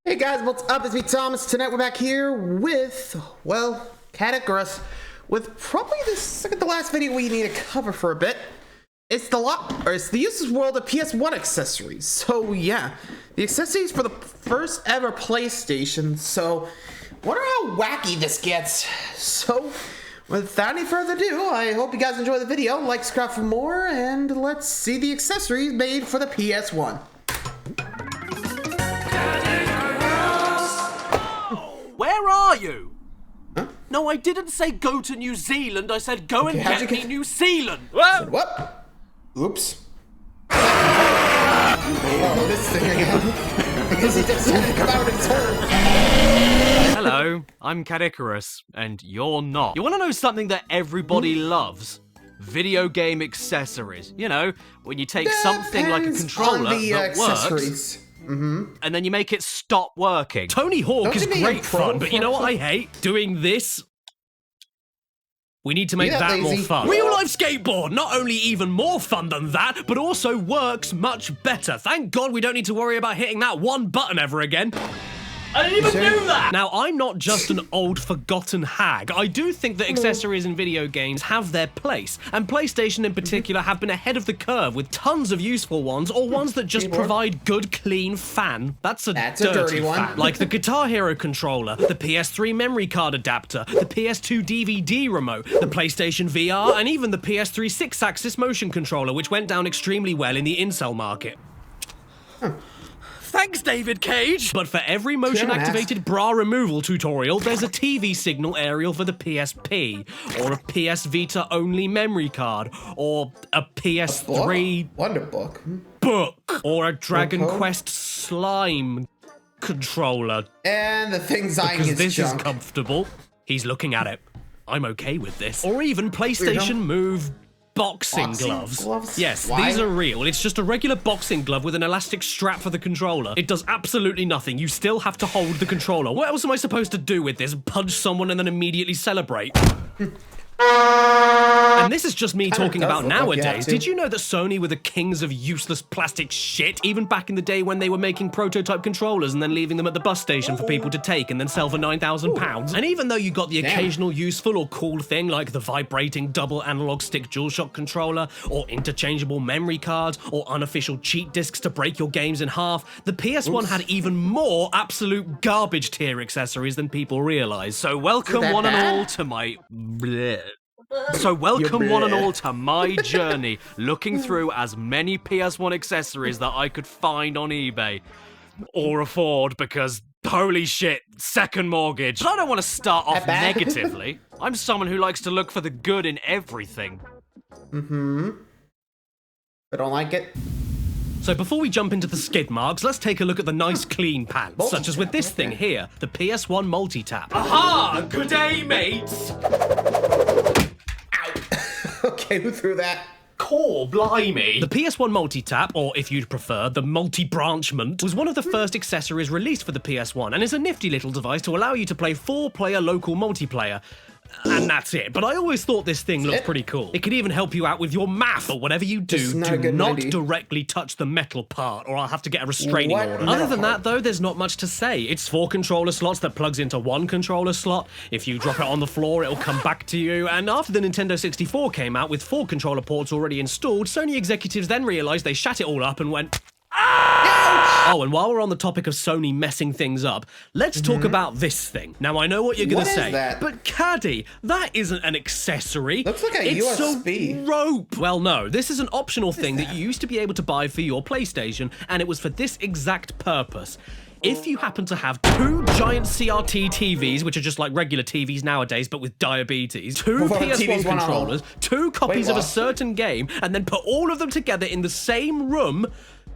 Hey guys, what's up? It's me, Thomas. Tonight we're back here with, well, Caddicarus, with probably the second to last video we need to cover for a bit. It's the useless world of PS1 accessories. So yeah, the accessories for the first ever PlayStation. So, wonder how wacky this gets. So, without any further ado, I hope you guys enjoy the video. Like, subscribe for more, and let's see the accessories made for the PS1. Where are you? Huh? No, I didn't say go to New Zealand. I said go and get me New Zealand. Said what? Oops. Oh, this thing again. Because he decided to come out and turn. Hello, I'm Caddicarus, and you're not. You want to know something that everybody loves? Video game accessories. You know, when you take something like a controller that works, and then you make it stop working. Tony Hawk is great fun, but you know what I hate? Doing this. We need to make that more fun. Real life skateboard, not only even more fun than that, but also works much better. Thank God we don't need to worry about hitting that one button ever again. I didn't even do that! Now, I'm not just an old, forgotten hag. I do think that accessories in video games have their place, and PlayStation in particular have been ahead of the curve with tons of useful ones, or ones that just provide good, clean fan. That's a dirty one. Fan. Like the Guitar Hero controller, the PS3 memory card adapter, the PS2 DVD remote, the PlayStation VR, and even the PS3 6-axis motion controller, which went down extremely well in the incel market. Thanks, David Cage! But for every motion-activated bra removal tutorial, there's a TV signal aerial for the PSP, or a PS Vita-only memory card, or a PS3... Wonderbook. Book, or a Dragon Quest slime controller. And the thing's eyeing his junk. Because this is comfortable. He's looking at it. I'm okay with this. Or even PlayStation Move... Boxing gloves. Yes, these are real. It's just a regular boxing glove with an elastic strap for the controller. It does absolutely nothing. You still have to hold the controller. What else am I supposed to do with this? Punch someone and then immediately celebrate? And this is just me talking about nowadays. Did you know that Sony were the kings of useless plastic shit, even back in the day when they were making prototype controllers and then leaving them at the bus station for people to take and then sell for £9,000? And even though you got the occasional useful or cool thing like the vibrating double analog stick DualShock controller, or interchangeable memory cards, or unofficial cheat discs to break your games in half, the PS1 had even more absolute garbage tier accessories than people realize. So welcome one and all to my... one and all to my journey, looking through as many PS1 accessories that I could find on eBay. Or afford, because, holy shit, second mortgage. But I don't want to start off negatively. I'm someone who likes to look for the good in everything. I don't like it. So before we jump into the skid marks, let's take a look at the nice clean pants, such as with this thing here, the PS1 multi-tap. Aha! Good day, mates! Okay, who threw that? Core blimey! The PS1 multi-tap, or if you'd prefer, the multi-branchment, was one of the first accessories released for the PS1 and is a nifty little device to allow you to play 4-player local multiplayer. And that's it. But I always thought this thing looked pretty cool. It could even help you out with your math. But whatever you do, do not directly touch the metal part, or I'll have to get a restraining order. Other than that, though, there's not much to say. It's 4 controller slots that plugs into 1 controller slot. If you drop it on the floor, it'll come back to you. And after the Nintendo 64 came out with 4 controller ports already installed, Sony executives then realized they shat it all up and went... Oh, and while we're on the topic of Sony messing things up, let's talk about this thing. Now, I know what you're going to say, but Caddy, that isn't an accessory. Looks like a USB. A rope. Well, no, this is an optional thing that you used to be able to buy for your PlayStation, and it was for this exact purpose. If you happen to have 2 giant CRT TVs, which are just like regular TVs nowadays, but with diabetes, 2 PS1 controllers, 2 copies of a certain game, and then put all of them together in the same room,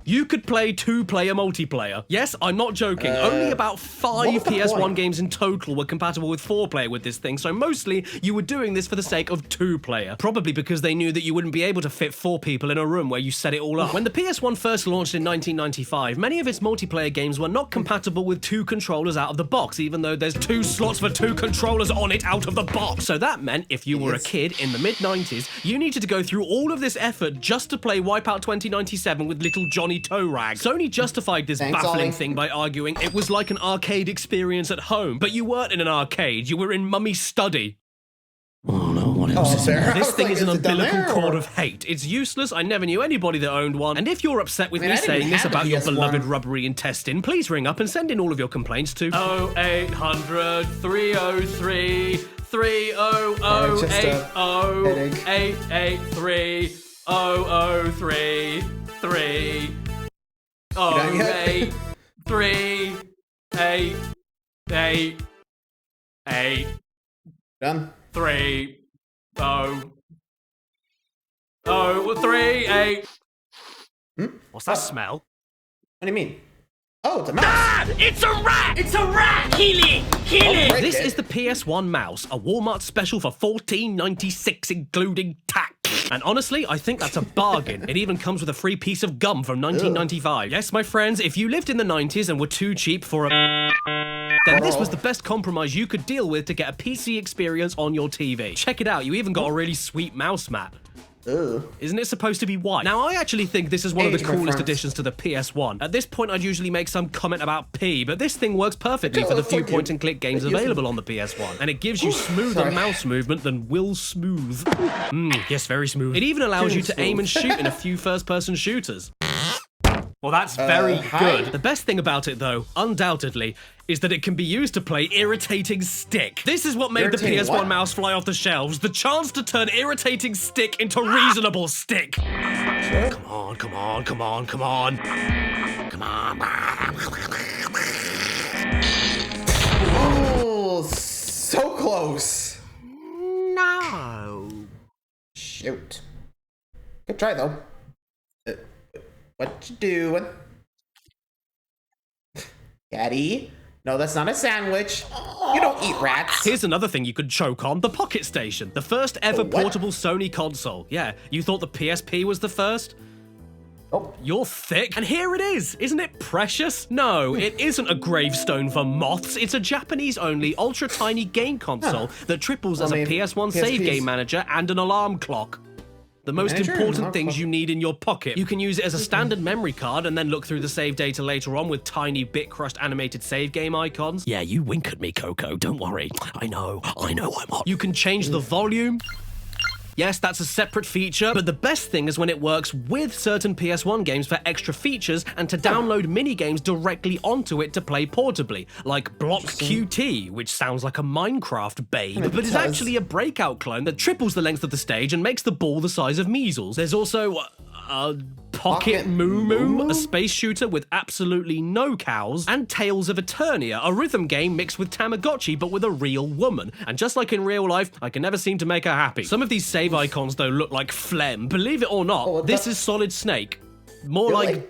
you could play 2-player multiplayer. Yes, I'm not joking. Only about 5 PS1 games in total were compatible with 4-player with this thing, so mostly you were doing this for the sake of 2-player. Probably because they knew that you wouldn't be able to fit 4 people in a room where you set it all up. When the PS1 first launched in 1995, many of its multiplayer games were not compatible with 2 controllers out of the box, even though there's 2 slots for 2 controllers on it out of the box. So that meant if you were a kid in the mid-90s, you needed to go through all of this effort just to play Wipeout 2097 with little Johnny Johnny Toe Rag. Sony justified this baffling thing by arguing it was like an arcade experience at home, but you weren't in an arcade, you were in Mummy's study. Oh no, what else is there? This thing is an umbilical cord of hate. It's useless, I never knew anybody that owned one, and if you're upset with me saying this about your beloved rubbery intestine, please ring up and send in all of your complaints to 0800 303 30080 883 0033 308 Done. 3 0 3 8. What's that smell? What do you mean? Oh, it's a mouse. Dad! It's a rat! It's a rat! Kill it! Kill it! This it. is the PS1 mouse, a Walmart special for $14.96, including tax. And honestly, I think that's a bargain. It even comes with a free piece of gum from 1995. Yes, my friends, if you lived in the 90s and were too cheap for a then this was the best compromise you could deal with to get a PC experience on your TV. Check it out, you even got a really sweet mouse mat. Isn't it supposed to be white? Now, I actually think this is one of the coolest additions to the PS1. At this point, I'd usually make some comment about P, but this thing works perfectly for the few point-and-click games available on the PS1. And it gives you smoother mouse movement than Will Smooth. Yes, very smooth. It even allows you to aim and shoot in a few first-person shooters. Well, that's very good. The best thing about it, though, undoubtedly, is that it can be used to play Irritating Stick. This is what made the PS1 mouse fly off the shelves. The chance to turn Irritating Stick into Reasonable Stick. Come on, come on, come on, come on. Come on. Oh, so close. No. Shoot. Good try, though. What you doing? Caddy? No, that's not a sandwich. You don't eat rats. Here's another thing you could choke on, the Pocket Station. The first ever portable Sony console. Yeah, you thought the PSP was the first? Oh. You're thick. And here it is. Isn't it precious? No, it isn't a gravestone for moths. It's a Japanese-only, ultra-tiny game console that triples as a PS1 save game manager and an alarm clock. The most important things you need in your pocket. You can use it as a standard memory card and then look through the save data later on with tiny bit-crushed animated save game icons. Yeah, you wink at me, Coco. Don't worry. I know I'm hot. You can change the volume. Yes, that's a separate feature, but the best thing is when it works with certain PS1 games for extra features and to download mini-games directly onto it to play portably, like Block QT, which sounds like a Minecraft babe, but is actually a breakout clone that triples the length of the stage and makes the ball the size of measles. There's also Pocket Moo Moo, a space shooter with absolutely no cows, and Tales of Eternia, a rhythm game mixed with Tamagotchi but with a real woman. And just like in real life, I can never seem to make her happy. Some of these save icons though look like phlegm. Believe it or not, this is Solid Snake. More like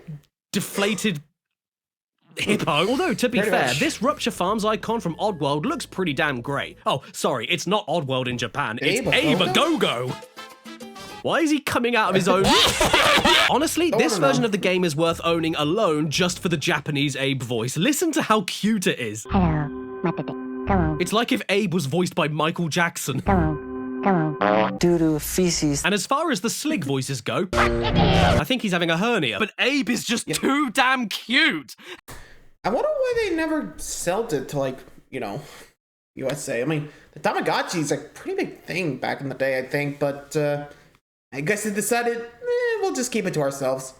deflated hippo. Although, to be fair, this Rupture Farms icon from Oddworld looks pretty damn great. Oh, sorry, it's not Oddworld in Japan, it's Abe A-Go-Go! Why is he coming out of his own? Honestly, this version of the game is worth owning alone just for the Japanese Abe voice. Listen to how cute it is. Hello. It's like if Abe was voiced by Michael Jackson. Doo-doo, feces. And as far as the Slig voices go, I think he's having a hernia. But Abe is just too damn cute. I wonder why they never sold it to, like, you know, USA. I mean, the Tamagotchi's a pretty big thing back in the day, I think, but I guess they decided, we'll just keep it to ourselves.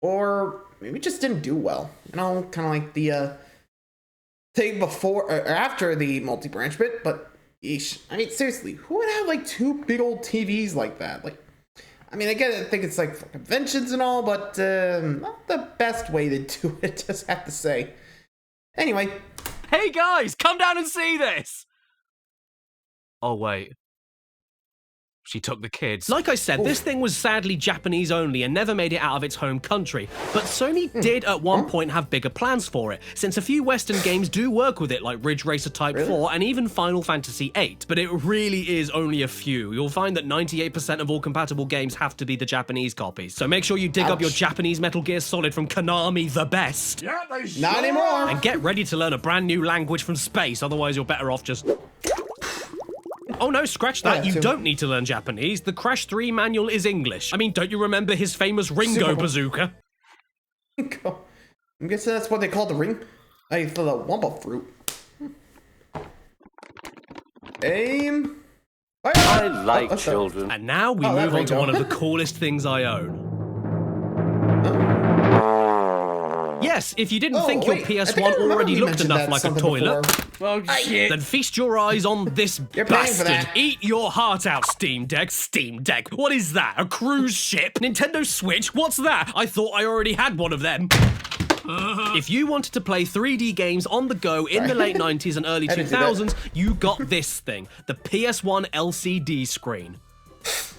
Or maybe it just didn't do well. You know, kind of like the thing before or after the multi-branch bit, but yeesh. I mean, seriously, who would have like two big old TVs like that? Like, I mean, I think it's like for conventions and all, but not the best way to do it, just have to say. Anyway. Hey guys, come down and see this! Oh wait. She took the kids. Like I said, this thing was sadly Japanese only and never made it out of its home country. But Sony did at one point have bigger plans for it, since a few Western games do work with it, like Ridge Racer Type 4 and even Final Fantasy VIII. But it really is only a few. You'll find that 98% of all compatible games have to be the Japanese copies. So make sure you dig up your Japanese Metal Gear Solid from Konami, the best. Yeah, not anymore. And get ready to learn a brand new language from space, otherwise you're better off just... Oh no, scratch that. You don't need to learn Japanese. The Crash 3 manual is English. I mean, don't you remember his famous Ringo bazooka? I'm guessing that's what they call the ring. I for the Wumpa fruit. Aim. Fire! I like children. And now we Oh, there move we on to go. one of the coolest things I own. Yes, if you didn't think your wait, I think I PS1 remember already we looked mentioned enough that like a something toilet, before. oh shit, then feast your eyes on this You're paying for bastard. that. Eat your heart out, Steam Deck. Steam Deck, what is that? A cruise ship? Nintendo Switch? What's that? I thought I already had one of them. If you wanted to play 3D games on the go in the late 90s and early I didn't do 2000s, you got this thing, the PS1 LCD screen.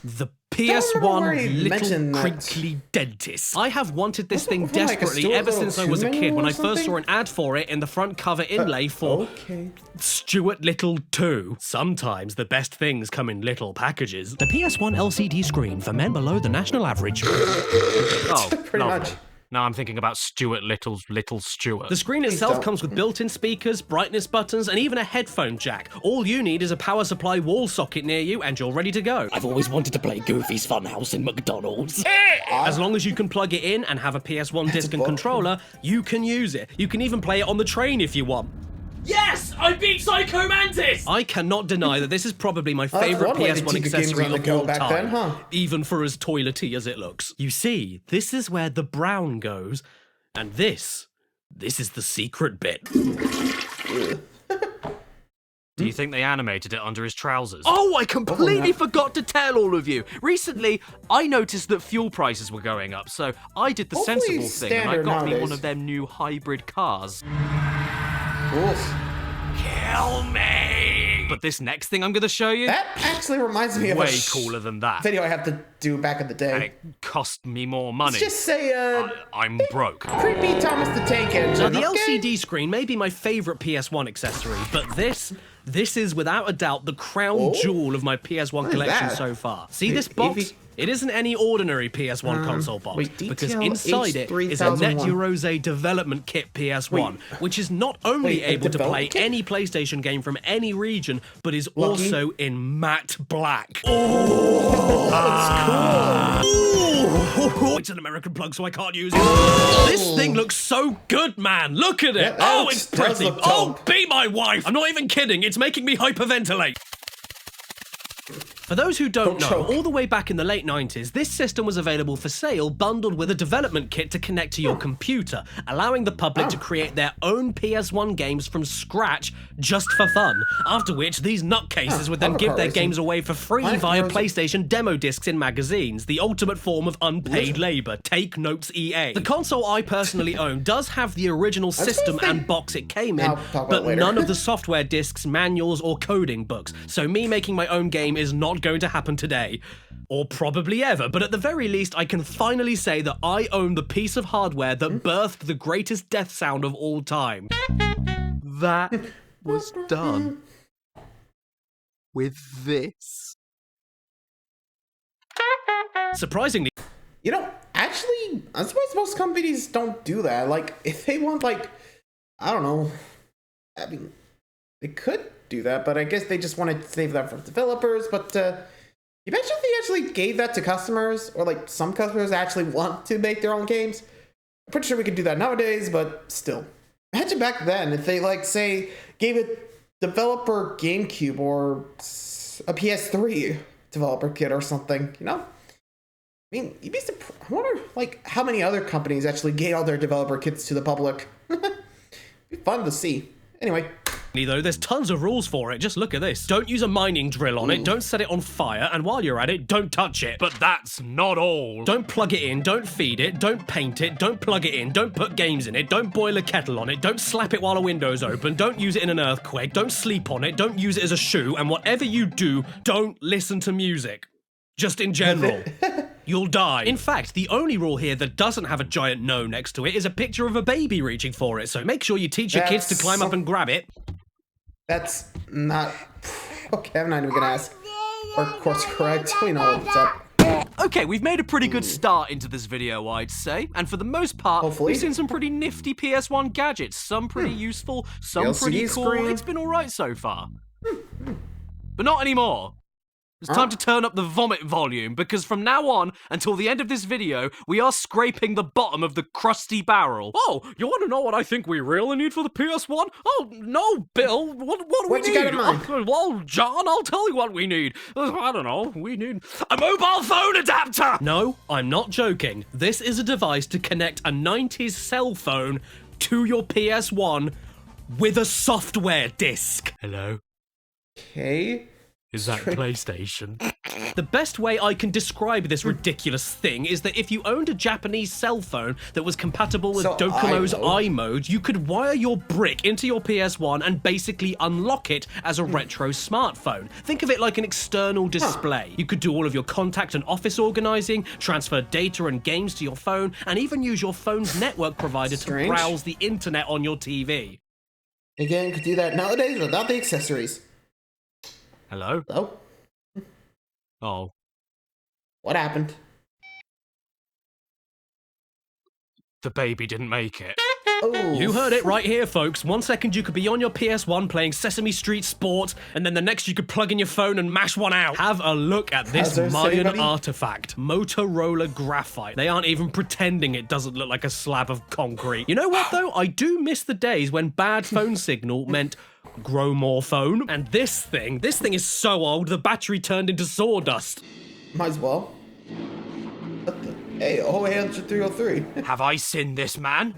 The remember where he PS1 little mentioned that. crinkly dentist. I have wanted this thing Wasn't it like a desperately Stuart ever Little since I was a 2 kid menu when or I first saw something? an ad for it in the front cover inlay for Okay. Stuart Little 2. Sometimes the best things come in little packages. The PS1 LCD screen for men below the national average. Oh, Pretty lovely. much. Now I'm thinking about Stuart Little's Little Stuart. The screen itself don't. comes with built-in speakers, brightness buttons, and even a headphone jack. All you need is a power supply wall socket near you, and you're ready to go. I've always wanted to play Goofy's Funhouse in McDonald's. As long as you can plug it in and have a PS1 disc and controller, you can use it. You can even play it on the train if you want. Yes! I beat Psycho Mantis! I cannot deny that this is probably my that's favourite one way to PS1 keep the games accessory on the of go all back time, then, huh? even for as toilety as it looks. You see, this is where the brown goes, and this is the secret bit. Do you think they animated it under his trousers? Oh, I completely forgot to tell all of you. Recently, I noticed that fuel prices were going up, so I did the Hopefully sensible thing and I standard got me one nowadays. of them new hybrid cars. Oof. Kill me! But this next thing I'm gonna show you, That actually reminds me of way a cooler than that. video I had to do back in the And day. it cost me more money. Let's just say, I'm broke. creepy Thomas the Tank Now, Engine. the okay? LCD screen may be my favourite PS1 accessory, but this is without a doubt the crown jewel of my PS1 is collection that? so far. See this If box? you- It isn't any ordinary PS1 console box, wait, because detail inside it is a H3001. Neturose development kit PS1, Wait. which is not only Wait, a able to play development kit? any PlayStation game from any region, but is Lucky. also in matte black. It's an American plug, so I can't use it. This thing looks so good, man. Look at it. Yeah, that Oh, looks- it's does pretty. look Oh, dope. be my wife. I'm not even kidding. It's making me hyperventilate. For those who don't know, choke. all the way back in the late 90s, this system was available for sale bundled with a development kit to connect to your computer, allowing the public to create their own PS1 games from scratch just for fun, after which these nutcases would then I've give got their racing. games away for free Mine via was- PlayStation demo discs in magazines, the ultimate form of unpaid labour. Take notes, EA. The console I personally own does have the original system and box it came in, I'll talk about but it later. none of the software discs, manuals, or coding books, so me making my own game is not going to happen today. Or probably ever, but at the very least, I can finally say that I own the piece of hardware that birthed the greatest death sound of all time. That was done with this. Surprisingly, You know, actually, I'm surprised most companies don't do that. Like, if they want, like, I don't know. I mean, they could do that, but I guess they just want to save that for developers. But imagine if they actually gave that to customers, or like some customers actually want to make their own games. I'm pretty sure we could do that nowadays, but still. Imagine back then if they, like, say, gave a developer GameCube or a PS3 developer kit or something, you know? I mean, you'd be surprised. I wonder, like, how many other companies actually gave all their developer kits to the public. Be fun to see. Anyway, though, there's tons of rules for it. Just look at this. Don't use a mining drill on it, don't set it on fire, and while you're at it, don't touch it. But that's not all. Don't plug it in, don't feed it, don't paint it, don't plug it in, don't put games in it, don't boil a kettle on it, don't slap it while a window's open, don't use it in an earthquake, don't sleep on it, don't use it as a shoe, and whatever you do, don't listen to music. Just in general. You'll die. In fact, the only rule here that doesn't have a giant no next to it is a picture of a baby reaching for it, so make sure you teach your kids to climb up and grab it. that's not... Okay, I'm not even gonna ask. Or course correct. We know what's up. Okay, we've made a pretty good start into this video, I'd say. And for the most part, Hopefully. we've seen some pretty nifty PS1 gadgets. Some pretty useful, some LCD pretty cool. screen. It's been alright so far. But not anymore. It's time to turn up the vomit volume, because from now on until the end of this video, we are scraping the bottom of the crusty barrel. Oh, you want to know what I think we really need for the PS1? Oh, no, Bill. What do we What you need? got in mind? Oh, well, John, I'll tell you what we need. I don't know. We need a mobile phone adapter. No, I'm not joking. This is a device to connect a 90s cell phone to your PS1 with a software disk. Hello? Okay. Is that PlayStation? The best way I can describe this ridiculous thing is that if you owned a Japanese cell phone that was compatible with Docomo's iMode, you could wire your brick into your PS1 and basically unlock it as a retro smartphone. Think of it like an external display. You could do all of your contact and office organizing, transfer data and games to your phone, and even use your phone's network provider to browse the internet on your TV. Again, you could do that nowadays without the accessories. Hello? Hello? Oh. What happened? The baby didn't make it. Oh. You heard it right here, folks. 1 second you could be on your PS1 playing Sesame Street Sport, and then the next you could plug in your phone and mash one out. Have a look at this Mayan artifact. Motorola graphite. They aren't even pretending it doesn't look like a slab of concrete. You know what, though? I do miss the days when bad phone signal meant grow more phone. And this thing is so old, the battery turned into sawdust. Might as well. What the? Hey, 0800-303. Have I sinned this man?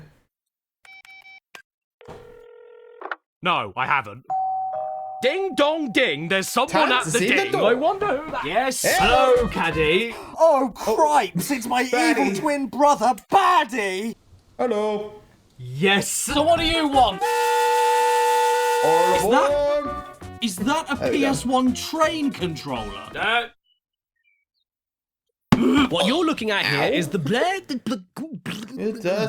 No, I haven't. Ding dong ding, there's someone at the ding. I wonder who that is. Yes, hello, Caddy. Oh, cripes, it's my evil twin brother, Paddy! Hello. Yes. So what do you want? Is that a PS1 train controller? What you're looking at here is the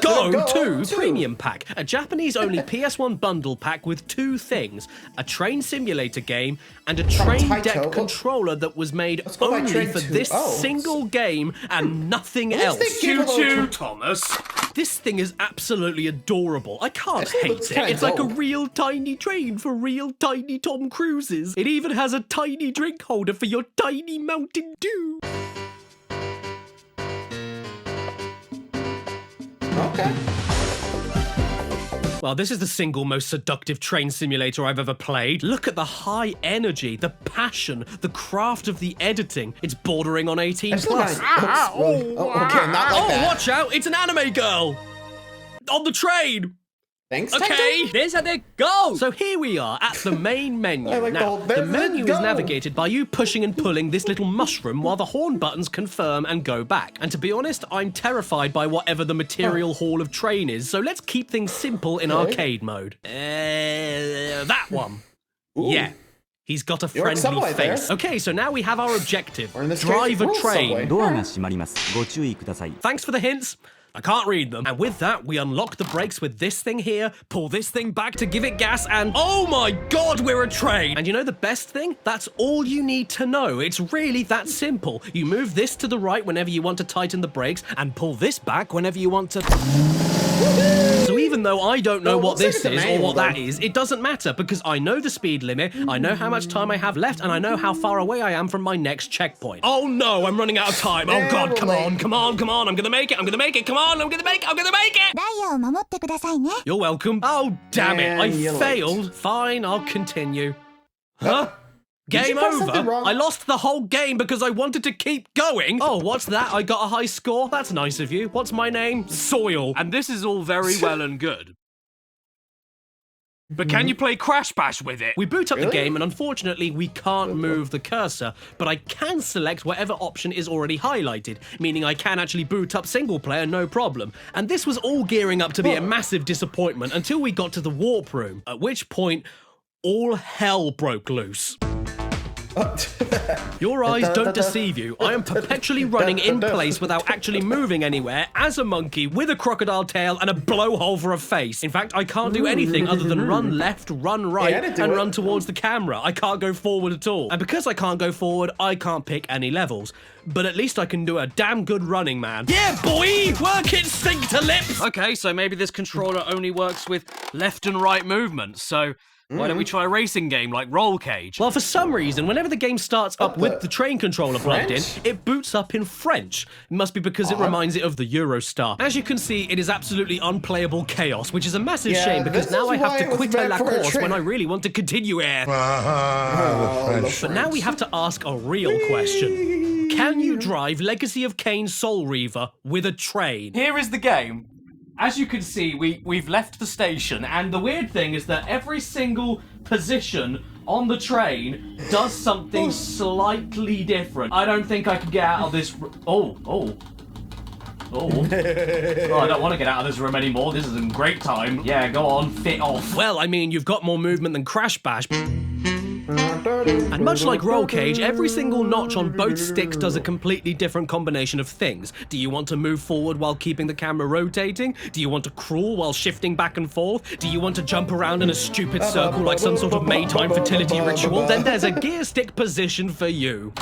Go 2 Premium Pack, a Japanese-only PS1 bundle pack with 2 things, a train simulator game and a train deck controller that was made only for this single game and nothing else. Choo-choo, Thomas. This thing is absolutely adorable. I can't hate it. It's like a real tiny train for real tiny Tom Cruises. It even has a tiny drink holder for your tiny Mountain Dew. Okay. Well, this is the single most seductive train simulator I've ever played. Look at the high energy, the passion, the craft of the editing. It's bordering on 18 plus. Okay, not like that. Watch out, it's an anime girl! On the train! Thanks, okay, there's how they go. So here we are at the main menu. Now, the menu is navigated by you pushing and pulling this little mushroom while the horn buttons confirm and go back. And to be honest, I'm terrified by whatever the material hall of train is, so let's keep things simple in arcade mode. That one. Ooh. Yeah. He's got a friendly face. Okay, so now we have our objective. Drive a train. Thanks for the hints. I can't read them. And with that, we unlock the brakes with this thing here, pull this thing back to give it gas, and oh my god, we're a train! And you know the best thing? That's all you need to know. It's really that simple. You move this to the right whenever you want to tighten the brakes, and pull this back whenever you want to... So even though I don't know what this is or what that is, it doesn't matter because I know the speed limit, I know how much time I have left, and I know how far away I am from my next checkpoint. Oh no, I'm running out of time. Oh god, come on, come on, come on. I'm gonna make it, I'm gonna make it. Come on, I'm gonna make it. You're welcome. Oh, damn it. I failed. Fine, I'll continue. Huh? Game over? I lost the whole game because I wanted to keep going. Oh, what's that? I got a high score? That's nice of you. What's my name? Soil. And this is all very well and good. But can you play Crash Bash with it? We boot up the game and unfortunately we can't move the cursor, but I can select whatever option is already highlighted, meaning I can actually boot up single player no problem. And this was all gearing up to be a massive disappointment until we got to the warp room, at which point all hell broke loose. Your eyes don't deceive you. I am perpetually running in place without actually moving anywhere as a monkey with a crocodile tail and a blowhole for a face. In fact, I can't do anything other than run left, run right, and run towards the camera. I can't go forward at all. And because I can't go forward, I can't pick any levels. But at least I can do a damn good running man. Yeah, boy! Work it, sink to lips! Okay, so maybe this controller only works with left and right movements, so Why don't we try a racing game like Roll Cage? Well, for some reason, whenever the game starts up with the train controller plugged in, it boots up in French. It must be because it reminds it of the Eurostar. As you can see, it is absolutely unplayable chaos, which is a massive shame because now I have to quit la course when I really want to continue here. But now we have to ask a real question. Can you drive Legacy of Kain Soul Reaver with a train? Here is the game. As you can see, we've left the station, and the weird thing is that every single position on the train does something slightly different. I don't think I can get out of this... Oh, I don't want to get out of this room anymore. This is a great time. Yeah, go on, fit off. Well, I mean, you've got more movement than Crash Bash. And much like Roll Cage, every single notch on both sticks does a completely different combination of things. Do you want to move forward while keeping the camera rotating? Do you want to crawl while shifting back and forth? Do you want to jump around in a stupid circle like some sort of Maytime fertility ritual? Then there's a gear stick position for you.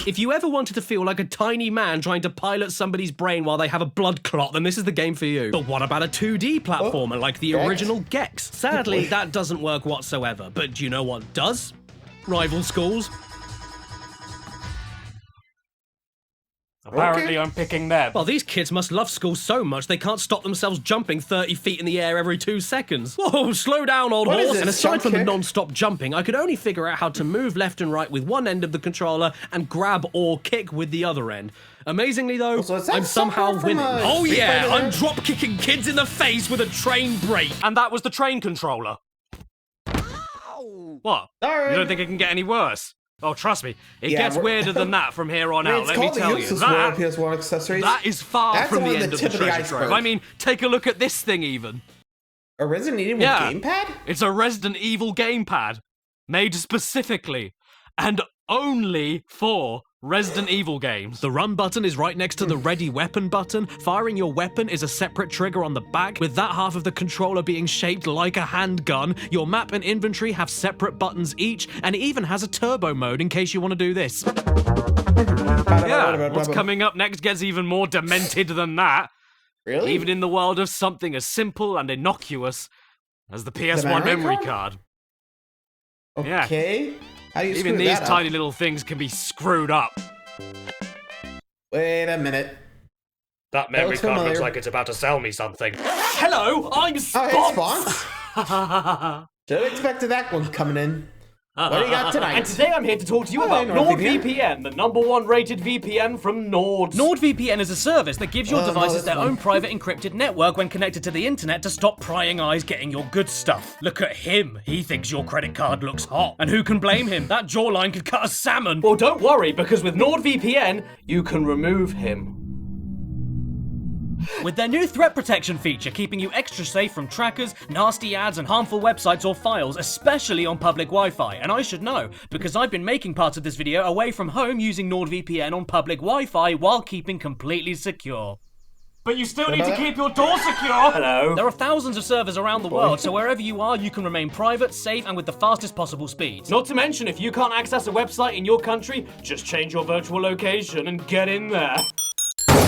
If you ever wanted to feel like a tiny man trying to pilot somebody's brain while they have a blood clot, then this is the game for you. But what about a 2D platformer like the original Gex? Sadly, that doesn't work whatsoever. But do you know what does? Rival schools. Apparently I'm picking them. Well, these kids must love school so much they can't stop themselves jumping 30 feet in the air every 2 seconds. Whoa, slow down, old horse. And aside from the non-stop jumping, I could only figure out how to move left and right with one end of the controller and grab or kick with the other end. Amazingly, though, I'm somehow winning. Oh yeah, I'm drop-kicking kids in the face with a train brake. And that was the train controller. What? You don't think it can get any worse? Oh, trust me, it gets weirder than that from here on out, let me tell you. That PS1 accessories. That is far from the end of the treasure trove. I mean, take a look at this thing even. A Resident Evil gamepad? It's a Resident Evil gamepad. Made specifically and only for Resident Evil games. The run button is right next to the ready weapon button. Firing your weapon is a separate trigger on the back, with that half of the controller being shaped like a handgun. Your map and inventory have separate buttons each, and it even has a turbo mode in case you want to do this. Yeah, what's coming up next gets even more demented than that. Really? Even in the world of something as simple and innocuous as the PS1 memory card. Okay. Yeah. Even these tiny little things can be screwed up. Wait a minute. That memory card looks like it's about to sell me something. Hello, I'm Spons! Oh, hey, Spons. Should have expected that one coming in. What do you got tonight? And today I'm here to talk to you about NordVPN, the #1 rated VPN from Nord. NordVPN is a service that gives your devices their own private encrypted network when connected to the internet to stop prying eyes getting your good stuff. Look at him. He thinks your credit card looks hot. And who can blame him? That jawline could cut a salmon. Well, don't worry, because with NordVPN, you can remove him. With their new threat protection feature, keeping you extra safe from trackers, nasty ads, and harmful websites or files, especially on public Wi-Fi. And I should know, because I've been making parts of this video away from home using NordVPN on public Wi-Fi while keeping completely secure. But you still need to keep your door secure! Hello? There are thousands of servers around the world, so wherever you are, you can remain private, safe, and with the fastest possible speeds. Not to mention, if you can't access a website in your country, just change your virtual location and get in there.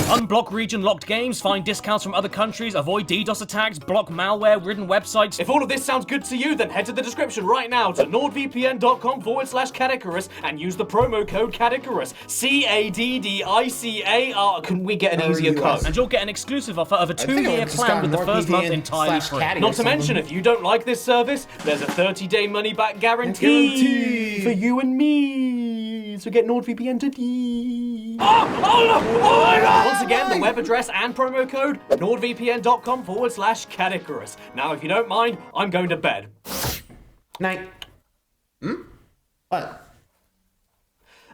Unblock region-locked games, find discounts from other countries, avoid DDoS attacks, block malware-ridden websites. If all of this sounds good to you, then head to the description right now to nordvpn.com/Caddicarus and use the promo code Caddicarus. CADDICAR. Can we get an easier code? And you'll get an exclusive offer of a 2-year plan with the first month entirely free. Not to mention, if you don't like this service, there's a 30-day money-back guarantee for you and me. So get NordVPN today. Oh my God! Once again, the web address and promo code, nordvpn.com/Caddicarus. Now, if you don't mind, I'm going to bed. Night. What?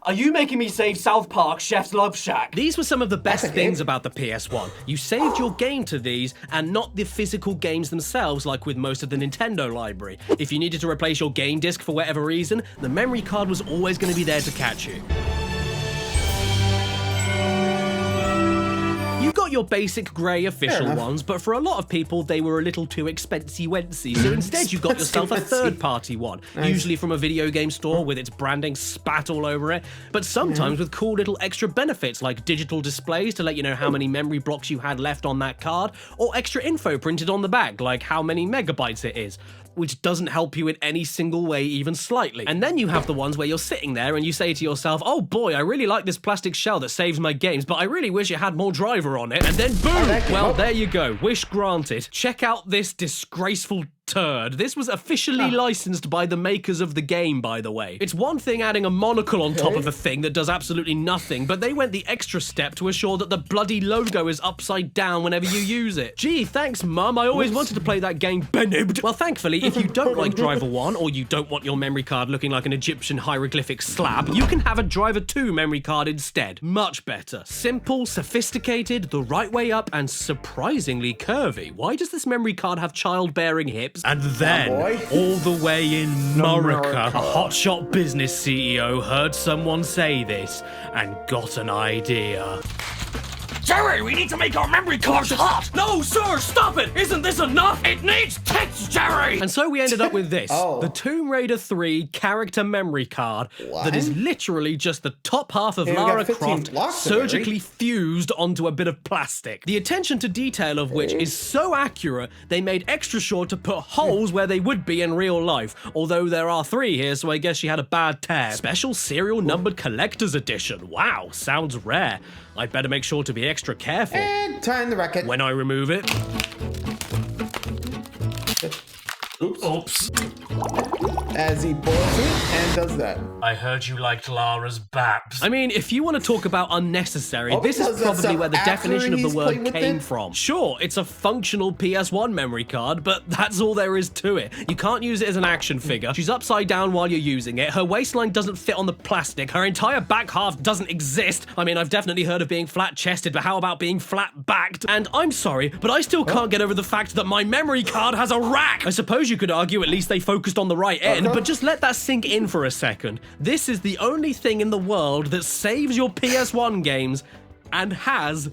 Are you making me save South Park Chef's Love Shack? These were some of the best things about the PS1. You saved your game to these, and not the physical games themselves like with most of the Nintendo library. If you needed to replace your game disc for whatever reason, the memory card was always going to be there to catch you. You You've got your basic grey official ones, but for a lot of people, they were a little too expensive-wency. So instead, you got yourself a third-party one, usually from a video game store with its branding spat all over it, but sometimes with cool little extra benefits like digital displays to let you know how many memory blocks you had left on that card, or extra info printed on the back, like how many megabytes it is, which doesn't help you in any single way even slightly. And then you have the ones where you're sitting there and you say to yourself, oh boy, I really like this plastic shell that saves my games, but I really wish it had more driver on it. And then boom! Well, there you go. Wish granted. Check out this disgraceful turd. This was officially licensed by the makers of the game, by the way. It's one thing adding a monocle on top of a thing that does absolutely nothing, but they went the extra step to assure that the bloody logo is upside down whenever you use it. Gee, thanks, Mum. I always wanted to play that game, Benib. Well, thankfully, if you don't like Driver 1, or you don't want your memory card looking like an Egyptian hieroglyphic slab, you can have a Driver 2 memory card instead. Much better. Simple, sophisticated, the right way up, and surprisingly curvy. Why does this memory card have childbearing hips? And then, all the way in Murica, a hotshot business CEO heard someone say this and got an idea. Jerry, we need to make our memory cards hot! No, sir, stop it! Isn't this enough? It needs tits, Jerry! And so we ended up with this, the Tomb Raider 3 character memory card that is literally just the top half of Lara Croft surgically fused onto a bit of plastic. The attention to detail of which is so accurate, they made extra sure to put holes where they would be in real life, although there are 3 here, so I guess she had a bad tear. Special serial numbered collector's edition. Wow, sounds rare. I'd better make sure to be extra careful. And time the record. When I remove it. Oops. As he pulls it and does that. I heard you liked Lara's baps. I mean, if you want to talk about unnecessary, this is probably where the definition of the word came from. Sure, it's a functional PS1 memory card, but that's all there is to it. You can't use it as an action figure. She's upside down while you're using it. Her waistline doesn't fit on the plastic. Her entire back half doesn't exist. I mean, I've definitely heard of being flat-chested, but how about being flat-backed? And I'm sorry, but I still can't get over the fact that my memory card has a rack. I suppose you could argue at least they focused on the right end, but just let that sink in for a second. This is the only thing in the world that saves your PS1 games and has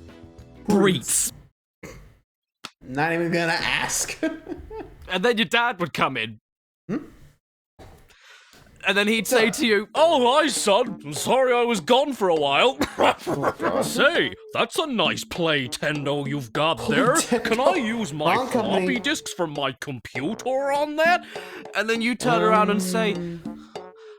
breets. Not even gonna ask. And then your dad would come in. And then he'd say to you, oh, hi, son. I'm sorry I was gone for a while. Say, that's a nice Playtendo you've got there. Can I use my floppy disks from my computer on that? And then you turn around and say,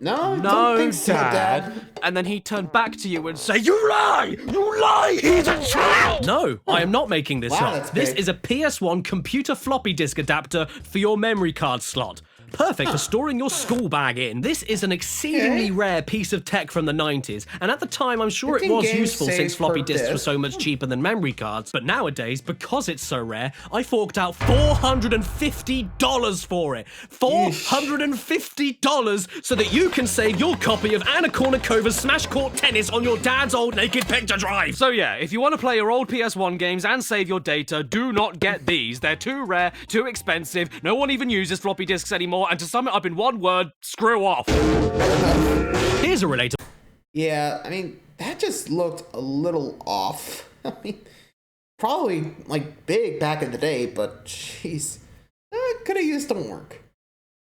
No, no, don't think so, Dad. And then he'd turn back to you and say, you lie! You lie! He's a child! No, I am not making this up. This is a PS1 computer floppy disk adapter for your memory card slot. Perfect for storing your school bag in. This is an exceedingly rare piece of tech from the 90s, and at the time I'm sure it was useful since floppy disks were so much cheaper than memory cards, but nowadays, because it's so rare, I forked out $450 for it. $450 so that you can save your copy of Anna Kournikova's Smash Court Tennis on your dad's old naked picture drive. So yeah, if you want to play your old PS1 games and save your data, do not get these. They're too rare, too expensive, no one even uses floppy disks anymore, and to sum it up in one word, screw off. Here's a relatable. Yeah, I mean, that just looked a little off. I mean, probably, like, big back in the day, but jeez, could have used some work.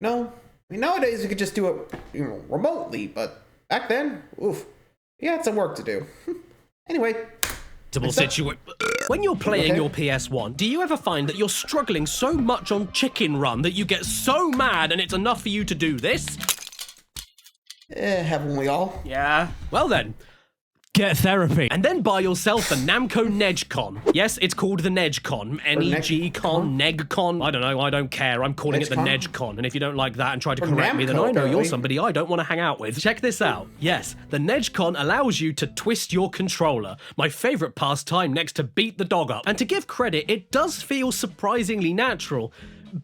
No, I mean, nowadays you could just do it, remotely, but back then, oof, you had some work to do. Anyway. When you're playing your PS1, do you ever find that you're struggling so much on Chicken Run that you get so mad and it's enough for you to do this? Haven't we all? Yeah. Well then, get therapy. And then buy yourself the Namco NEGCon. Yes, it's called the NEGCon. N-E-G-Con, NEGCon. I don't know, I don't care. I'm calling it the NEGCon. And if you don't like that and try to correct me, then I know you're somebody I don't want to hang out with. Check this out. Yes, the NEGCon allows you to twist your controller. My favorite pastime next to beat the dog up. And to give credit, it does feel surprisingly natural.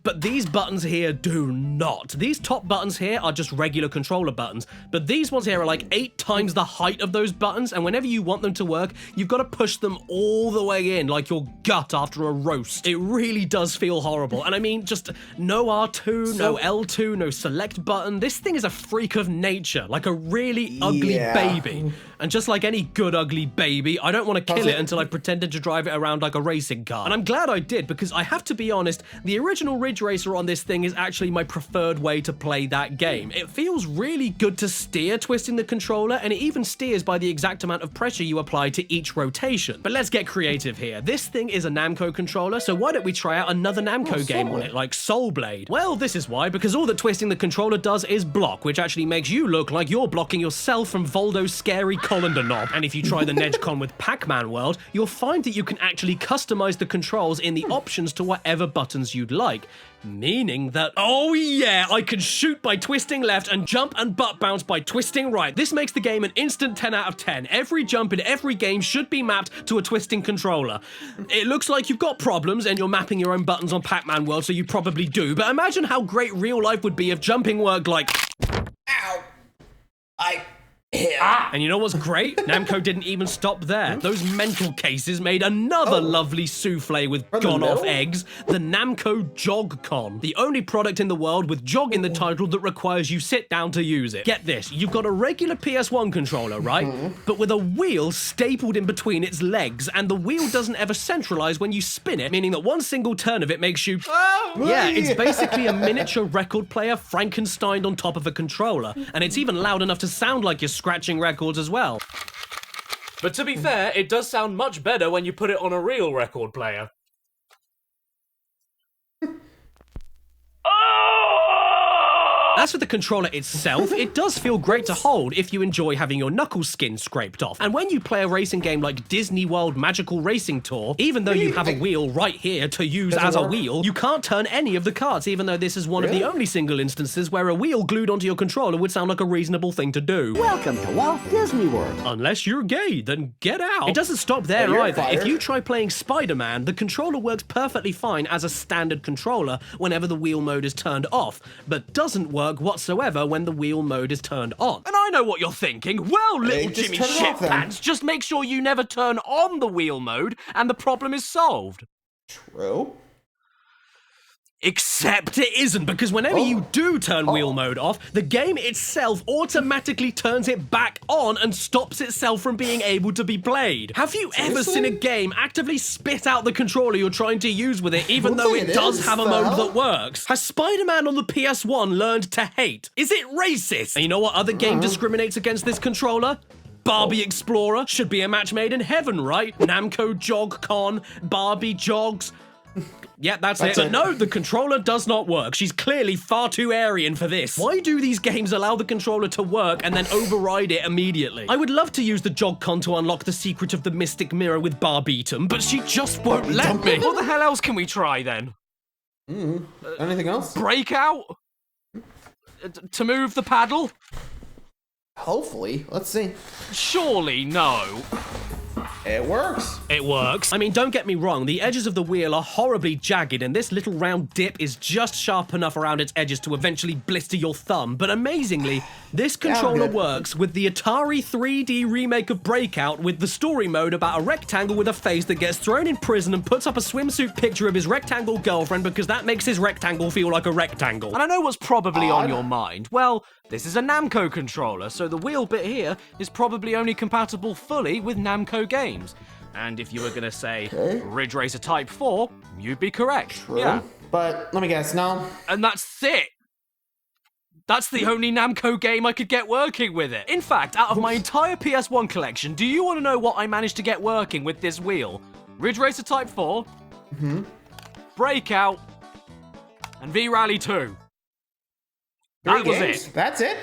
But these buttons here do not. These top buttons here are just regular controller buttons, but these ones here are like 8 times the height of those buttons, and whenever you want them to work, you've got to push them all the way in, like your gut after a roast. It really does feel horrible, and I mean, just no R2, no L2, no select button. This thing is a freak of nature, like a really ugly baby. And just like any good ugly baby, I don't want to kill it until I've pretended to drive it around like a racing car. And I'm glad I did, because I have to be honest, the original Ridge Racer on this thing is actually my preferred way to play that game. It feels really good to steer twisting the controller, and it even steers by the exact amount of pressure you apply to each rotation. But let's get creative here. This thing is a Namco controller, so why don't we try out another Namco game on it, like Soul Blade? Well, this is why, because all that twisting the controller does is block, which actually makes you look like you're blocking yourself from Voldo's scary colander knob. And if you try the Nedgecon with Pac-Man World, you'll find that you can actually customize the controls in the options to whatever buttons you'd like. Meaning that, oh yeah, I can shoot by twisting left and jump and butt bounce by twisting right. This makes the game an instant 10 out of 10. Every jump in every game should be mapped to a twisting controller. It looks like you've got problems and you're mapping your own buttons on Pac-Man World, so you probably do, but imagine how great real life would be if jumping worked like... Ow. And you know what's great? Namco didn't even stop there. Those mental cases made another lovely souffle with gone-off eggs, the Namco JogCon. The only product in the world with jog in the title that requires you sit down to use it. Get this, you've got a regular PS1 controller, right? But with a wheel stapled in between its legs, and the wheel doesn't ever centralize when you spin it, meaning that one single turn of it makes you... Yeah, it's basically a miniature record player Frankensteined on top of a controller, and it's even loud enough to sound like you're scratching records as well. But to be fair, it does sound much better when you put it on a real record player. As for the controller itself, it does feel great to hold if you enjoy having your knuckle skin scraped off. And when you play a racing game like Disney World Magical Racing Tour, even though you have a wheel right here to use as a wheel, you can't turn any of the carts, even though this is one of the only single instances where a wheel glued onto your controller would sound like a reasonable thing to do. Welcome to Walt Disney World. Unless you're gay, then get out. It doesn't stop there either. If you try playing Spider-Man, the controller works perfectly fine as a standard controller whenever the wheel mode is turned off, but doesn't work whatsoever when the wheel mode is turned on. And I know what you're thinking. Well, little Jimmy Shitpants, just make sure you never turn on the wheel mode and the problem is solved. True. Except it isn't, because whenever you do turn wheel mode off, the game itself automatically turns it back on and stops itself from being able to be played. Have you ever seen a game actively spit out the controller you're trying to use with it, even though it does have a mode that works? Has Spider-Man on the PS1 learned to hate? Is it racist? And you know what other game discriminates against this controller? Barbie Explorer should be a match made in heaven, right? Namco JogCon, Barbie Jogs. Yeah, that's it. But no, the controller does not work. She's clearly far too Aryan for this. Why do these games allow the controller to work and then override it immediately? I would love to use the JogCon to unlock the secret of the Mystic Mirror with Barbeatum, but she just won't let me. What the hell else can we try then? Anything else? Breakout? To move the paddle? Hopefully. Let's see. Surely no. It works. It works. I mean, don't get me wrong, the edges of the wheel are horribly jagged and this little round dip is just sharp enough around its edges to eventually blister your thumb, but amazingly, this controller works with the Atari 3D remake of Breakout with the story mode about a rectangle with a face that gets thrown in prison and puts up a swimsuit picture of his rectangle girlfriend because that makes his rectangle feel like a rectangle. And I know what's probably on your mind. Well, this is a Namco controller, so the wheel bit here is probably only compatible fully with Namco games. And if you were gonna say Ridge Racer Type 4, you'd be correct. True. Yeah. But let me guess, no. And that's it. That's the only Namco game I could get working with it. In fact, out of my entire PS1 collection, do you want to know what I managed to get working with this wheel? Ridge Racer Type 4, Breakout, and V-Rally 2. That was it. That's it?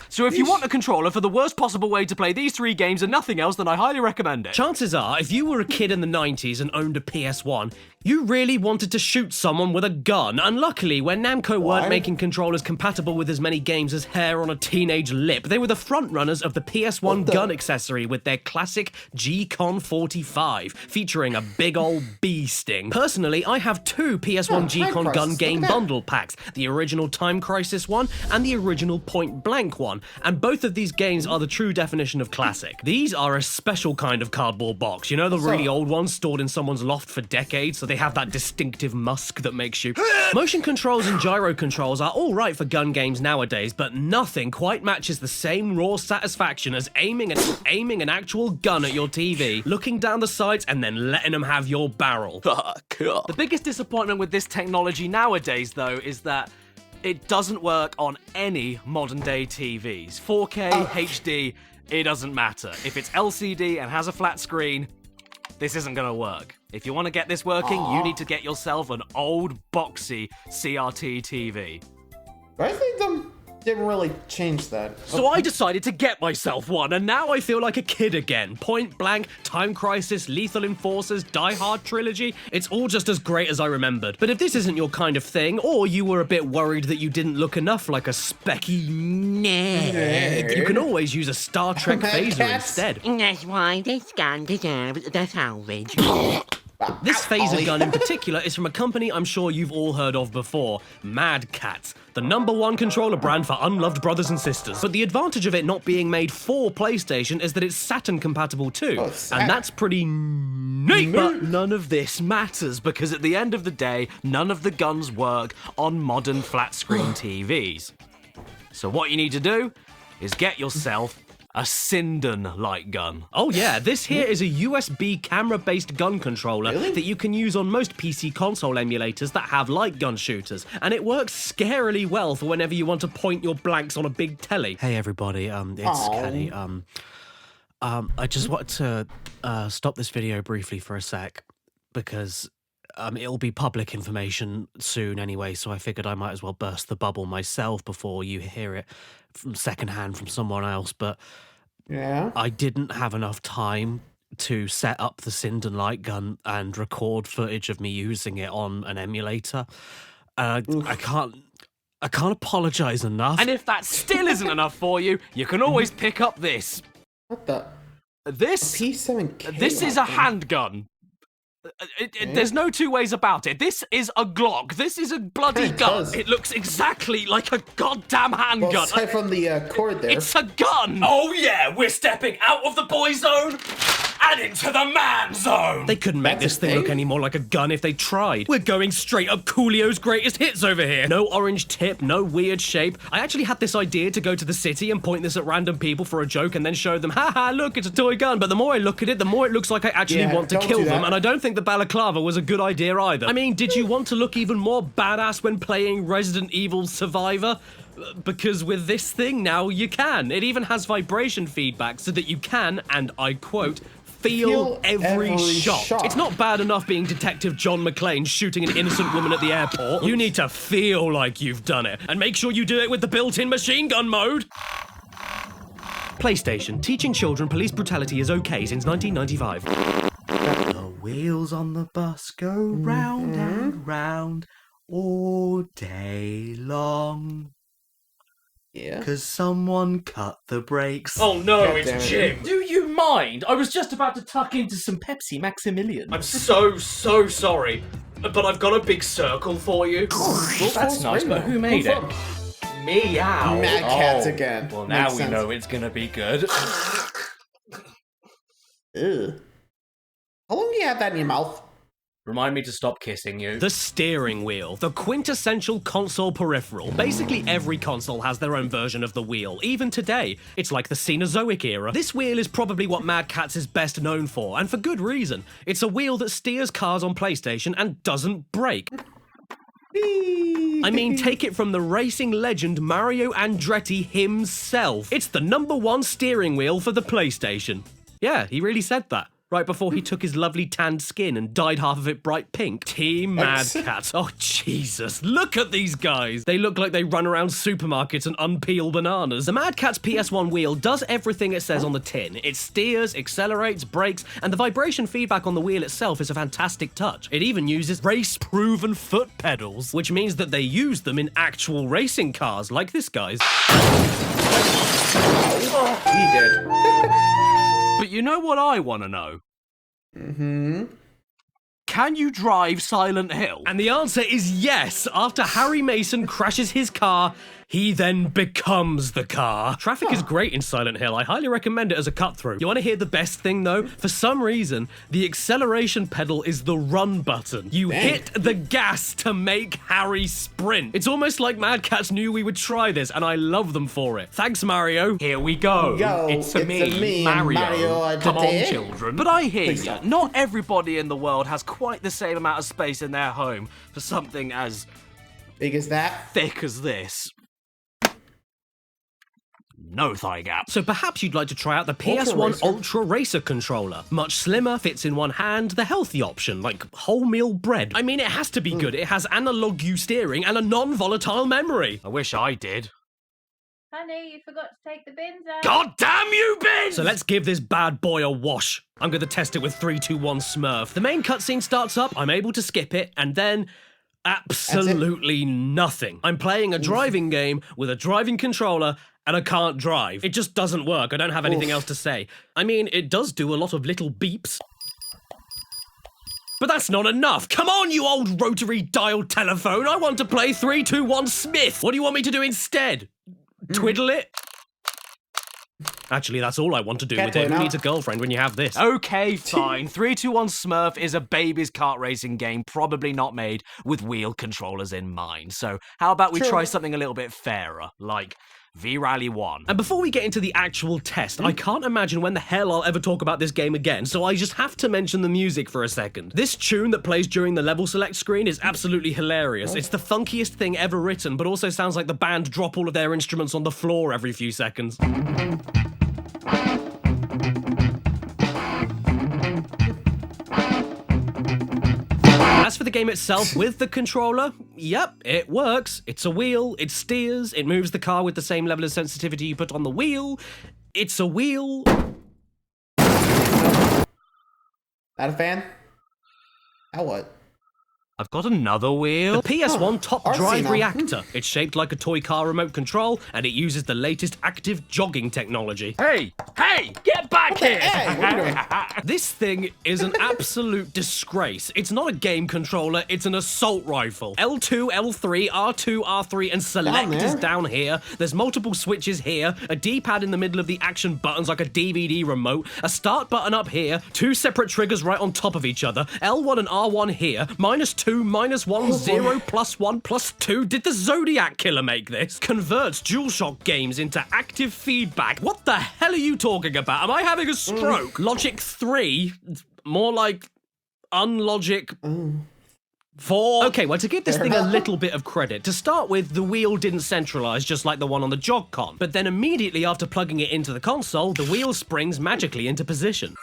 So if you want a controller for the worst possible way to play these 3 games and nothing else, then I highly recommend it. Chances are, if you were a kid in the 90s and owned a PS1, you really wanted to shoot someone with a gun. And luckily, when Namco weren't making controllers compatible with as many games as hair on a teenage lip, they were the frontrunners of the PS1 gun accessory with their classic G-Con 45, featuring a big ol' bee sting. Personally, I have 2 PS1 G-Con gun game bundle packs, the original Time Crisis one and the original Point Blank one. and both of these games are the true definition of classic. These are a special kind of cardboard box. You know, the really old ones stored in someone's loft for decades, so they have that distinctive musk that makes you... Motion controls and gyro controls are all right for gun games nowadays, but nothing quite matches the same raw satisfaction as aiming an actual gun at your TV, looking down the sights, and then letting them have your barrel. The biggest disappointment with this technology nowadays, though, is that it doesn't work on any modern day TVs. 4K, HD, it doesn't matter. If it's LCD and has a flat screen, this isn't gonna work. If you want to get this working, you need to get yourself an old, boxy CRT TV. I think them didn't really change that. So I decided to get myself one, and now I feel like a kid again. Point Blank, Time Crisis, Lethal Enforcers, Die Hard Trilogy, it's all just as great as I remembered. But if this isn't your kind of thing, or you were a bit worried that you didn't look enough like a specky nerd, you can always use a Star Trek phaser instead. That's why this gun deserves the salvage. This phaser gun in particular is from a company I'm sure you've all heard of before, Mad Catz, the #1 controller brand for unloved brothers and sisters. But the advantage of it not being made for PlayStation is that it's Saturn compatible too, and that's pretty neat. But none of this matters, because at the end of the day, none of the guns work on modern flat-screen TVs. So what you need to do is get yourself a Sinden light gun. Oh yeah, this here is a USB camera-based gun controller that you can use on most PC console emulators that have light gun shooters, and it works scarily well for whenever you want to point your blanks on a big telly. Hey everybody, it's Caddy. I just wanted to stop this video briefly for a sec, because it'll be public information soon anyway, so I figured I might as well burst the bubble myself before you hear it from secondhand from someone else. But yeah, I didn't have enough time to set up the Sinden light gun and record footage of me using it on an emulator. I can't apologize enough. And if that still isn't enough for you, you can always pick up this. what the? This P7K. This is a handgun. There's no two ways about it. This is a Glock. This is a bloody gun. does. It looks exactly like a goddamn handgun. Well, aside from the cord there. It's a gun. Oh yeah, we're stepping out of the boy zone and into the man zone. They couldn't make That's this a thing look thing? any more like a gun if they tried. We're going straight up Coolio's greatest hits over here. No orange tip, no weird shape. I actually had this idea to go to the city and point this at random people for a joke and then show them, haha, look, it's a toy gun. But the more I look at it, the more it looks like I actually want to don't kill do them. that. And I don't think the balaclava was a good idea either. I mean, did you want to look even more badass when playing Resident Evil Survivor? Because with this thing now, you can. It even has vibration feedback so that you can, and I quote, feel every shot. It's not bad enough being Detective John McClane shooting an innocent woman at the airport. You need to feel like you've done it. And make sure you do it with the built-in machine gun mode. PlayStation. Teaching children police brutality is okay since 1995. The wheels on the bus go round and round all day long. Yeah. 'Cause someone cut the brakes. Oh no, God damn it's it. Jim. Do you mind? I was just about to tuck into some Pepsi Maximilian. I'm so sorry, but I've got a big circle for you. Well, that's nice, but who made it? Meow. Mad Catz again. Well, now Makes we sense. know it's gonna be good. Ew. How long do you have that in your mouth? Remind me to stop kissing you. The steering wheel, the quintessential console peripheral. Basically every console has their own version of the wheel, even today. It's like the Cenozoic era. This wheel is probably what Mad Catz is best known for, and for good reason. It's a wheel that steers cars on PlayStation and doesn't break. I mean, take it from the racing legend Mario Andretti himself. It's the #1 steering wheel for the PlayStation. Yeah, he really said that. Right before he took his lovely tanned skin and dyed half of it bright pink. Team Mad Catz. Oh, Jesus. Look at these guys. They look like they run around supermarkets and unpeel bananas. The Mad Catz PS1 wheel does everything it says on the tin. It steers, accelerates, brakes, and the vibration feedback on the wheel itself is a fantastic touch. It even uses race-proven foot pedals, which means that they use them in actual racing cars, like this guy's. He did. But you know what I want to know? Can you drive Silent Hill? And the answer is yes. After Harry Mason crashes his car, he then becomes the car. Traffic is great in Silent Hill. I highly recommend it as a cut-through. You want to hear the best thing, though? For some reason, the acceleration pedal is the run button. You hit the gas to make Harry sprint. It's almost like Mad Catz knew we would try this, and I love them for it. Thanks, Mario. Here we go. It's me, Mario. Come on, today. children. But I hear Please you. don't. Not everybody in the world has quite the same amount of space in their home for something as Big as that. thick as this. No thigh gap. So perhaps you'd like to try out the PS1 Racer. Ultra Racer controller. Much slimmer, fits in one hand, the healthy option, like wholemeal bread. I mean, it has to be good. It has analog U steering and a non-volatile memory. I wish I did. Honey, you forgot to take the bins out. God damn you, Ben! So let's give this bad boy a wash. I'm going to test it with 3, 2, 1 Smurf. The main cutscene starts up, I'm able to skip it, and then absolutely nothing. I'm playing a driving game with a driving controller, and I can't drive. It just doesn't work. I don't have anything else to say. I mean, it does do a lot of little beeps. But that's not enough. Come on, you old rotary dial telephone. I want to play 3, 2, 1 Smith. What do you want me to do instead? Twiddle it? Actually, that's all I want to do with it. Who needs a girlfriend when you have this? Okay, fine. 321 Smurf is a baby's kart racing game, probably not made with wheel controllers in mind. So how about we try something a little bit fairer, like V-Rally 1. And before we get into the actual test, I can't imagine when the hell I'll ever talk about this game again, so I just have to mention the music for a second. This tune that plays during the level select screen is absolutely hilarious. It's the funkiest thing ever written, but also sounds like the band drop all of their instruments on the floor every few seconds. As for the game itself with the controller, yep, it works. It's a wheel, it steers, it moves the car with the same level of sensitivity you put on the wheel. It's a wheel. Not a fan? Now what? I've got another wheel. The PS1 top drive Arsena. reactor. It's shaped like a toy car remote control, and it uses the latest active jogging technology. Hey, get back here! Hey, what are you doing? This thing is an absolute disgrace. It's not a game controller, it's an assault rifle. L2, L3, R2, R3, and select is down here. There's multiple switches here, a D-pad in the middle of the action buttons like a DVD remote, a start button up here, 2 separate triggers right on top of each other, L1 and R1 here, -2, -1, 0, +1, +2. Did the Zodiac Killer make this? Converts DualShock games into active feedback. What the hell are you talking about? Am I having a stroke? Logic 3? More like unlogic 4. Okay, well, to give this thing a little bit of credit, to start with, the wheel didn't centralize just like the one on the Jog-Con. But then immediately after plugging it into the console, the wheel springs magically into position.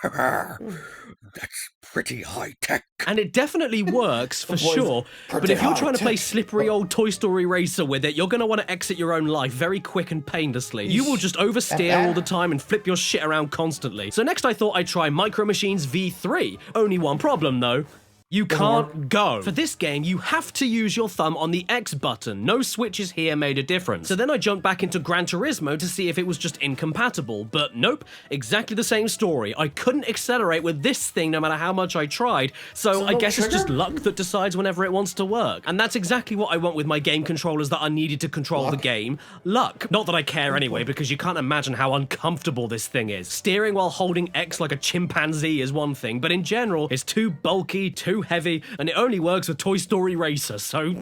That's pretty high-tech. And it definitely works, for sure, but if you're trying to play slippery old Toy Story Racer with it, you're going to want to exit your own life very quick and painlessly. You will just oversteer all the time and flip your shit around constantly. So next I thought I'd try Micro Machines V3. Only one problem, though. You can't go. For this game, you have to use your thumb on the X button. No switches here made a difference. So then I jumped back into Gran Turismo to see if it was just incompatible, but nope, exactly the same story. I couldn't accelerate with this thing no matter how much I tried, so I guess it's just luck that decides whenever it wants to work. And that's exactly what I want with my game controllers that are needed to control the game. Luck. Not that I care anyway, because you can't imagine how uncomfortable this thing is. Steering while holding X like a chimpanzee is one thing, but in general, it's too bulky, too heavy, and it only works with Toy Story Racer, so...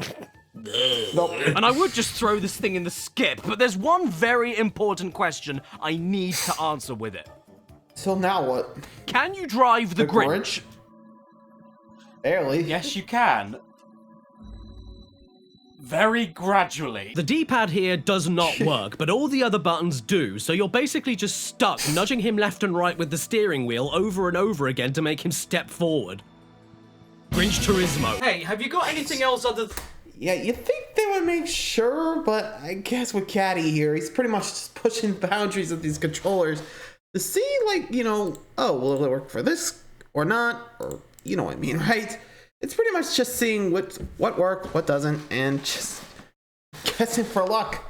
And I would just throw this thing in the skip, but there's one very important question I need to answer with it. So now what? Can you drive the Grinch? Barely. Yes, you can. Very gradually. The D-pad here does not work, but all the other buttons do, so you're basically just stuck nudging him left and right with the steering wheel over and over again to make him step forward. Grinch Turismo. Hey, have you got anything else other than... Yeah, you think they would make sure, but I guess with Caddy here, he's pretty much just pushing the boundaries of these controllers to see, like, you know, oh, will it work for this or not? Or, you know what I mean, right? It's pretty much just seeing what worked, what doesn't, and just guessing for luck.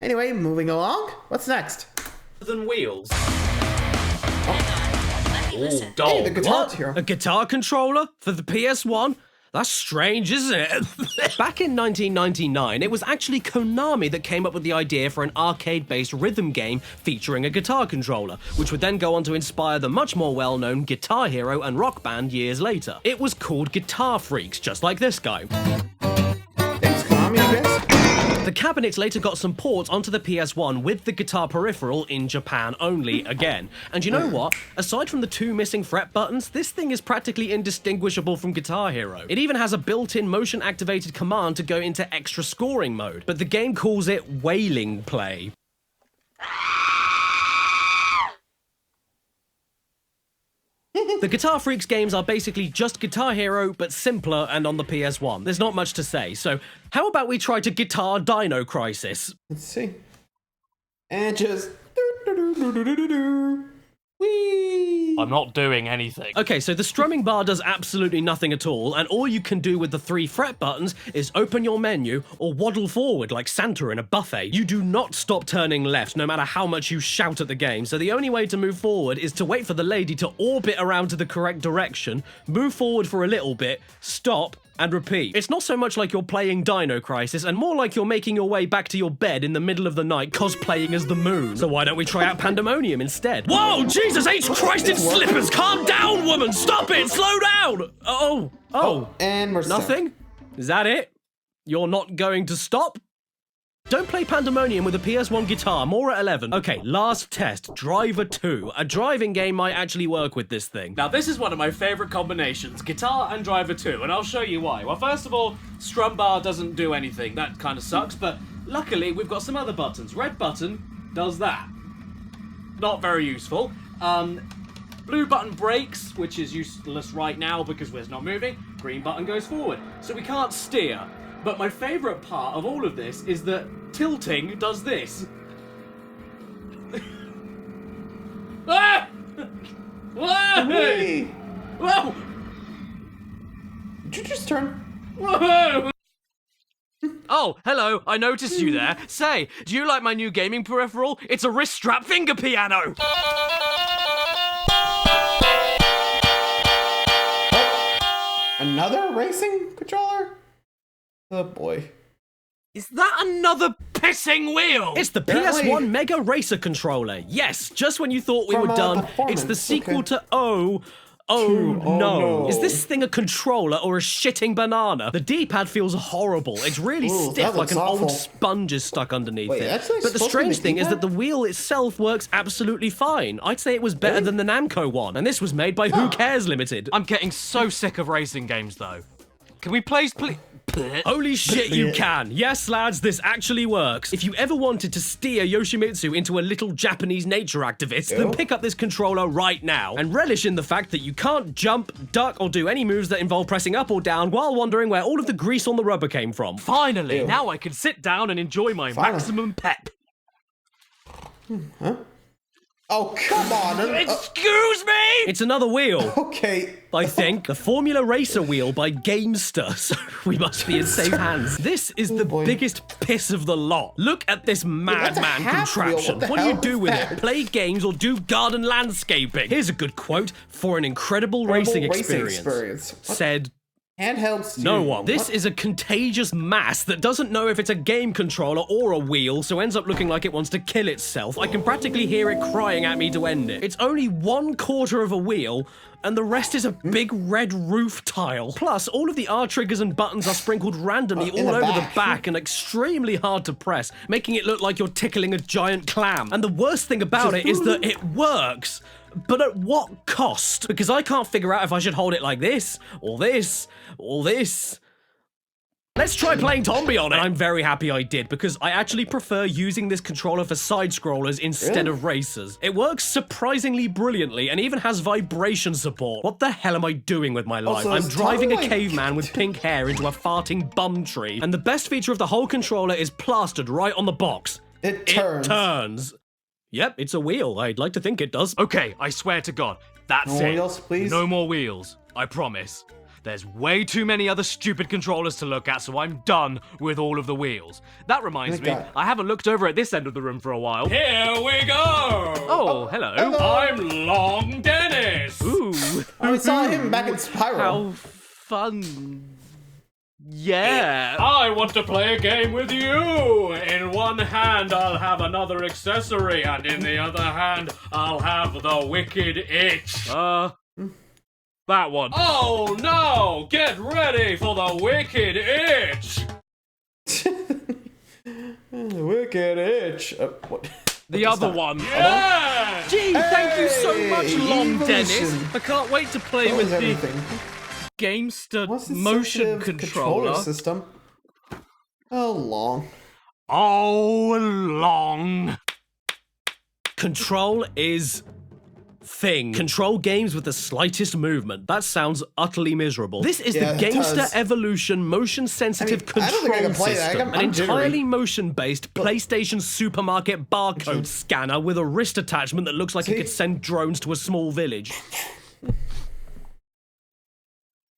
Anyway, moving along. What's next? than wheels? listen. Hey, the Guitar What? Hero. A guitar controller for the PS1? That's strange, isn't it? Back in 1999, it was actually Konami that came up with the idea for an arcade-based rhythm game featuring a guitar controller, which would then go on to inspire the much more well-known Guitar Hero and Rock Band years later. It was called Guitar Freaks, just like this guy. Thanks, Konami, I guess. The cabinet later got some ports onto the PS1 with the guitar peripheral in Japan only again. And you know what? Aside from the 2 missing fret buttons, this thing is practically indistinguishable from Guitar Hero. It even has a built-in motion-activated command to go into extra scoring mode, but the game calls it wailing play. The Guitar Freaks games are basically just Guitar Hero, but simpler and on the PS1. There's not much to say, so how about we try to guitar Dino Crisis? Let's see. And just... Whee! I'm not doing anything. Okay, so the strumming bar does absolutely nothing at all, and all you can do with the 3 fret buttons is open your menu or waddle forward like Santa in a buffet. You do not stop turning left, no matter how much you shout at the game, so the only way to move forward is to wait for the lady to orbit around to the correct direction, move forward for a little bit, stop, and repeat. It's not so much like you're playing Dino Crisis, and more like you're making your way back to your bed in the middle of the night cosplaying as the moon. So why don't we try out Pandemonium instead? Whoa, Jesus H. Christ in slippers! Calm down, woman! Stop it! Slow down! Oh. And we're Nothing? Is that it? You're not going to stop? Don't play Pandemonium with a PS1 guitar, more at 11. Okay, last test, Driver 2. A driving game might actually work with this thing. Now, this is one of my favourite combinations, guitar and Driver 2, and I'll show you why. Well, first of all, strum bar doesn't do anything. That kind of sucks, but luckily we've got some other buttons. Red button does that. Not very useful. Blue button brakes, which is useless right now because we're not moving. Green button goes forward. So we can't steer. But my favourite part of all of this is that tilting does this. Ah! Whoa! Whoa! Did you just turn? Whoa! Oh, hello, I noticed you there. Say, do you like my new gaming peripheral? It's a wrist strap finger piano! Another racing controller? Oh boy. Is that another pissing wheel? It's the Apparently. PS1 Mega Racer controller. Yes, just when you thought we From, were done, Performance. it's the sequel Okay. to Oh Oh, no. Is this thing a controller or a shitting banana? The D-pad feels horrible. It's really Ooh, stiff, that like looks an awful. old sponge is stuck underneath Wait, it. that's like But the supposed to be strange the thing is that D-pad? the wheel itself works absolutely fine. I'd say it was better than the Namco one, and this was made by Who Cares Limited. I'm getting so sick of racing games, though. Can we please... Holy shit, you can! Yes, lads, this actually works. If you ever wanted to steer Yoshimitsu into a little Japanese nature activist, then pick up this controller right now and relish in the fact that you can't jump, duck, or do any moves that involve pressing up or down while wondering where all of the grease on the rubber came from. Finally, now I can sit down and enjoy my maximum pep. Huh? Oh, come on. Excuse me! It's another wheel. Okay. I think. The Formula Racer wheel by Gamester, so we must be in safe hands. This is the biggest piss of the lot. Look at this madman contraption. What do you do with it? Play games or do garden landscaping? Here's a good quote for an incredible racing experience. Said... Handheld no one. This is a contagious mass that doesn't know if it's a game controller or a wheel, so ends up looking like it wants to kill itself. I can practically hear it crying at me to end it. It's only 1/4 of a wheel, and the rest is a big red roof tile. Plus, all of the R triggers and buttons are sprinkled randomly all over the back and extremely hard to press, making it look like you're tickling a giant clam. And the worst thing about it is that it works. But at what cost? Because I can't figure out if I should hold it like this, or this, or this. Let's try playing Tombi on it. I'm very happy I did, because I actually prefer using this controller for side-scrollers instead of racers. It works surprisingly brilliantly, and even has vibration support. What the hell am I doing with my life? I'm driving a caveman with pink hair into a farting bum tree, and the best feature of the whole controller is plastered right on the box. It turns. Yep, it's a wheel. I'd like to think it does. Okay, I swear to God, that's No it. wheels, please? No more wheels. I promise. There's way too many other stupid controllers to look at, so I'm done with all of the wheels. That reminds me, I haven't looked over at this end of the room for a while. Here we go! Oh, hello. I'm Long Dennis! Ooh. Oh, we saw him back in Spiral. How fun. Yeah. I want to play a game with you! In one hand, I'll have another accessory, and in the other hand, I'll have the wicked itch. That one. Oh no! Get ready for the wicked itch! Wicked itch. What? The other one. Yeah! Gee, thank you so much, Long evolution. Dennis. I can't wait to play with the Gamester What's this motion sensitive controller system. Oh, Long. Oh, Long. Control is thing. Control games with the slightest movement. That sounds utterly miserable. This is the Gamester Evolution motion sensitive control system. An entirely motion-based PlayStation supermarket barcode scanner with a wrist attachment that looks like it could send drones to a small village.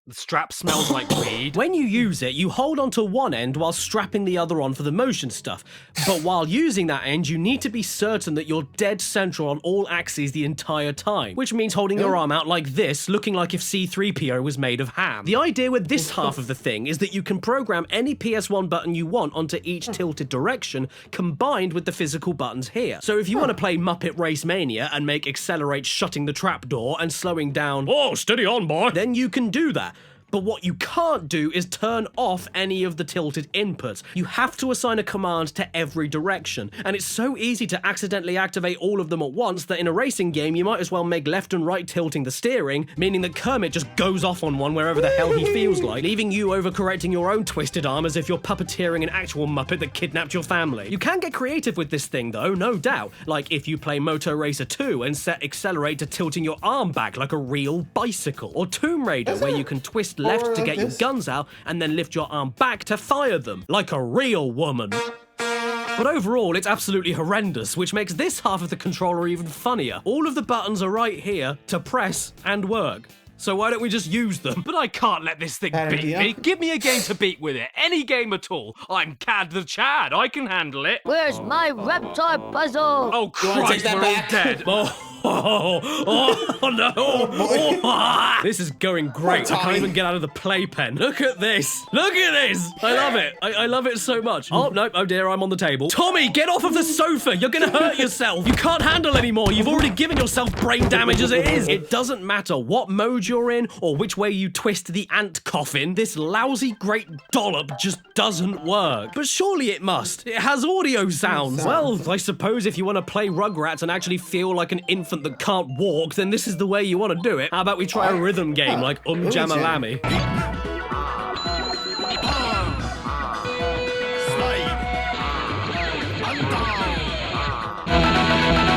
The strap smells like weed. When you use it, you hold onto one end while strapping the other on for the motion stuff. But while using that end, you need to be certain that you're dead central on all axes the entire time. Which means holding your arm out like this, looking like if C-3PO was made of ham. The idea with this half of the thing is that you can program any PS1 button you want onto each tilted direction, combined with the physical buttons here. So if you want to play Muppet Race Mania and make accelerate shutting the trapdoor and slowing down, oh, steady on, boy, then you can do that. But what you can't do is turn off any of the tilted inputs. You have to assign a command to every direction, and it's so easy to accidentally activate all of them at once that in a racing game you might as well make left and right tilting the steering, meaning that Kermit just goes off on one wherever the hell he feels like, leaving you overcorrecting your own twisted arm as if you're puppeteering an actual Muppet that kidnapped your family. You can get creative with this thing though, no doubt, like if you play Moto Racer 2 and set accelerate to tilting your arm back like a real bicycle, or Tomb Raider where you can twist left to get your guns out and then lift your arm back to fire them, like a real woman. But overall, it's absolutely horrendous, which makes this half of the controller even funnier. All of the buttons are right here to press and work. So why don't we just use them? But I can't let this thing beat me. Give me a game to beat with it. Any game at all. I'm Cad the Chad. I can handle it. Where's my reptile puzzle? Oh, Christ, we're all dead. Oh no! This is going great. I can't even get out of the playpen. Look at this. Look at this. I love it. I love it so much. Oh, no. Oh, dear. I'm on the table. Tommy, get off of the sofa. You're going to hurt yourself. You can't handle anymore. You've already given yourself brain damage as it is. It doesn't matter what mode you're in or which way you twist the ant coffin. This lousy great dollop just doesn't work. But surely it must. It has audio sounds. Well, I suppose if you want to play Rugrats and actually feel like an infant that can't walk, then this is the way you want to do it. How about we try a rhythm game like Jamalami?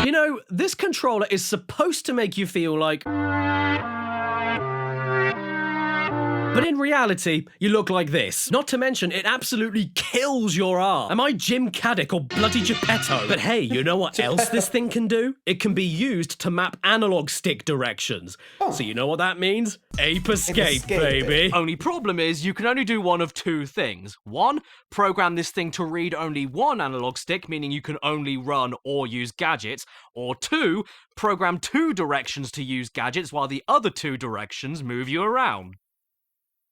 You know, this controller is supposed to make you feel like... But in reality, you look like this. Not to mention, it absolutely kills your arm. Am I Jim Caddick or bloody Geppetto? But hey, you know what else this thing can do? It can be used to map analog stick directions. So you know what that means? Ape escape, baby. Only problem is, you can only do one of two things. One, program this thing to read only one analog stick, meaning you can only run or use gadgets. Or two, program two directions to use gadgets while the other two directions move you around.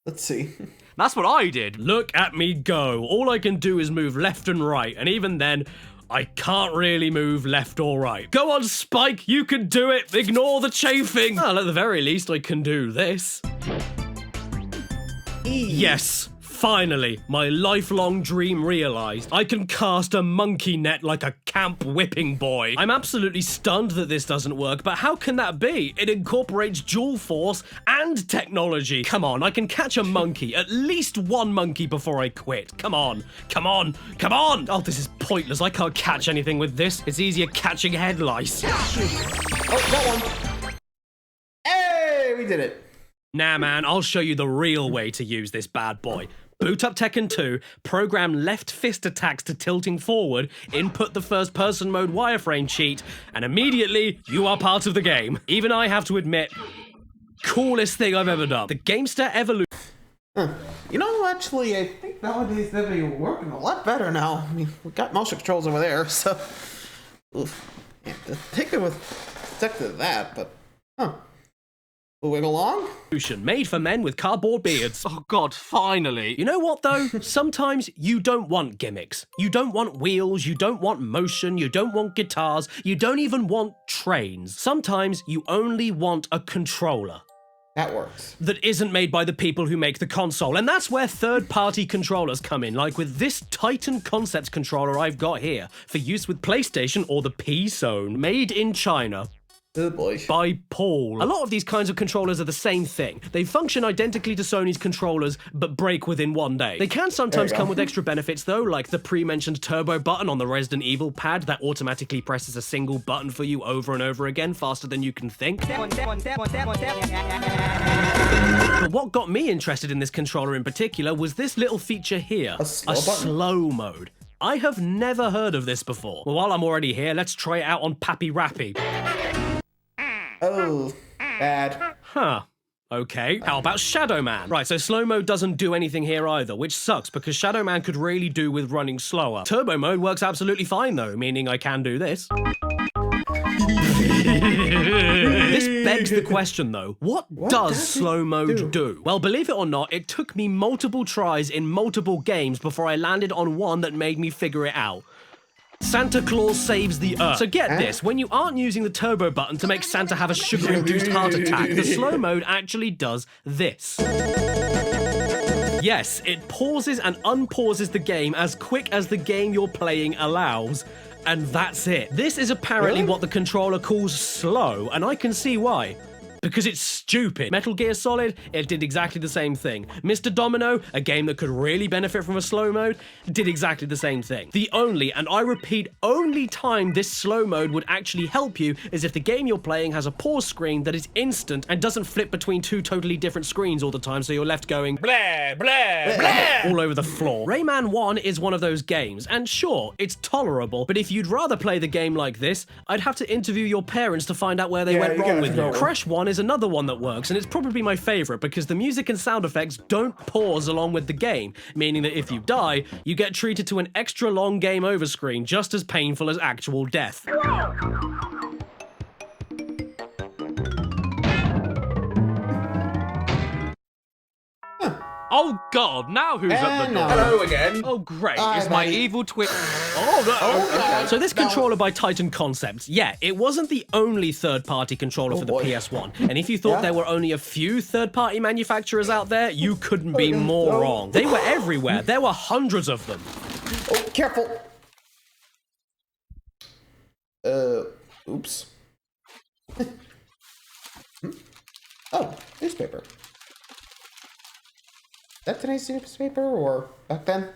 Let's see. That's what I did. Look at me go. All I can do is move left and right, and even then, I can't really move left or right. Go on, Spike, you can do it. Ignore the chafing. Well, at the very least, I can do this. Yes. Finally, my lifelong dream realized. I can cast a monkey net like a camp whipping boy. I'm absolutely stunned that this doesn't work, but how can that be? It incorporates dual force and technology. Come on, I can catch a monkey, at least one monkey before I quit. Come on, come on, come on! Oh, this is pointless. I can't catch anything with this. It's easier catching head lice. Oh, that one. Hey, we did it. Nah, man, I'll show you the real way to use this bad boy. Boot up Tekken 2, program left fist attacks to tilting forward, input the first person mode wireframe cheat, and immediately you are part of the game. Even I have to admit, coolest thing I've ever done. The Gamester Evolution. You know, actually, I think nowadays they'll be working a lot better now. I mean, we've got motion controls over there, so... Oof. Yeah, stick to that, but... Huh. We'll wiggle along? Made for men with cardboard beards. Oh god, finally. You know what though? Sometimes you don't want gimmicks. You don't want wheels, you don't want motion, you don't want guitars, you don't even want trains. Sometimes you only want a controller. That works. That isn't made by the people who make the console, and that's where third-party controllers come in, like with this Titan Concepts controller I've got here, for use with PlayStation or the P-Zone, made in China. Oh boy. By Paul. A lot of these kinds of controllers are the same thing. They function identically to Sony's controllers, but break within one day. They can sometimes come with extra benefits though, like the pre-mentioned turbo button on the Resident Evil pad that automatically presses a single button for you over and over again, faster than you can think. But what got me interested in this controller in particular was this little feature here, a slow mode. I have never heard of this before. Well, while I'm already here, let's try it out on Pappy Rappy. Oh, bad. Huh. Okay, how about Shadow Man? Right, so slow mode doesn't do anything here either, which sucks because Shadow Man could really do with running slower. Turbo mode works absolutely fine though, meaning I can do this. This begs the question though, what does slow mode do? Well, believe it or not, it took me multiple tries in multiple games before I landed on one that made me figure it out. Santa Claus saves the Earth. So get this, when you aren't using the turbo button to make Santa have a sugar-induced heart attack, the slow mode actually does this. Yes, it pauses and unpauses the game as quick as the game you're playing allows. And that's it. This is apparently what the controller calls slow, and I can see why. Because it's stupid. Metal Gear Solid, it did exactly the same thing. Mr. Domino, a game that could really benefit from a slow mode, did exactly the same thing. The only, and I repeat, only time this slow mode would actually help you is if the game you're playing has a pause screen that is instant and doesn't flip between two totally different screens all the time, so you're left going blah, blah, blah, all over the floor. Rayman 1 is one of those games, and sure, it's tolerable, but if you'd rather play the game like this, I'd have to interview your parents to find out where they went wrong with you. Crash 1 is another one that works, and it's probably my favorite because the music and sound effects don't pause along with the game, meaning that if you die, you get treated to an extra long game over screen, just as painful as actual death. Oh god, now who's at the door? Hello again. Oh great, it's my evil twin. Oh no. Okay. So this controller by Titan Concepts, yeah, it wasn't the only third-party controller for the PS1. And if you thought there were only a few third-party manufacturers out there, you couldn't be more wrong. They were everywhere. There were hundreds of them. Oh, careful. Oops. Oh, newspaper. Is that today's newspaper or back then?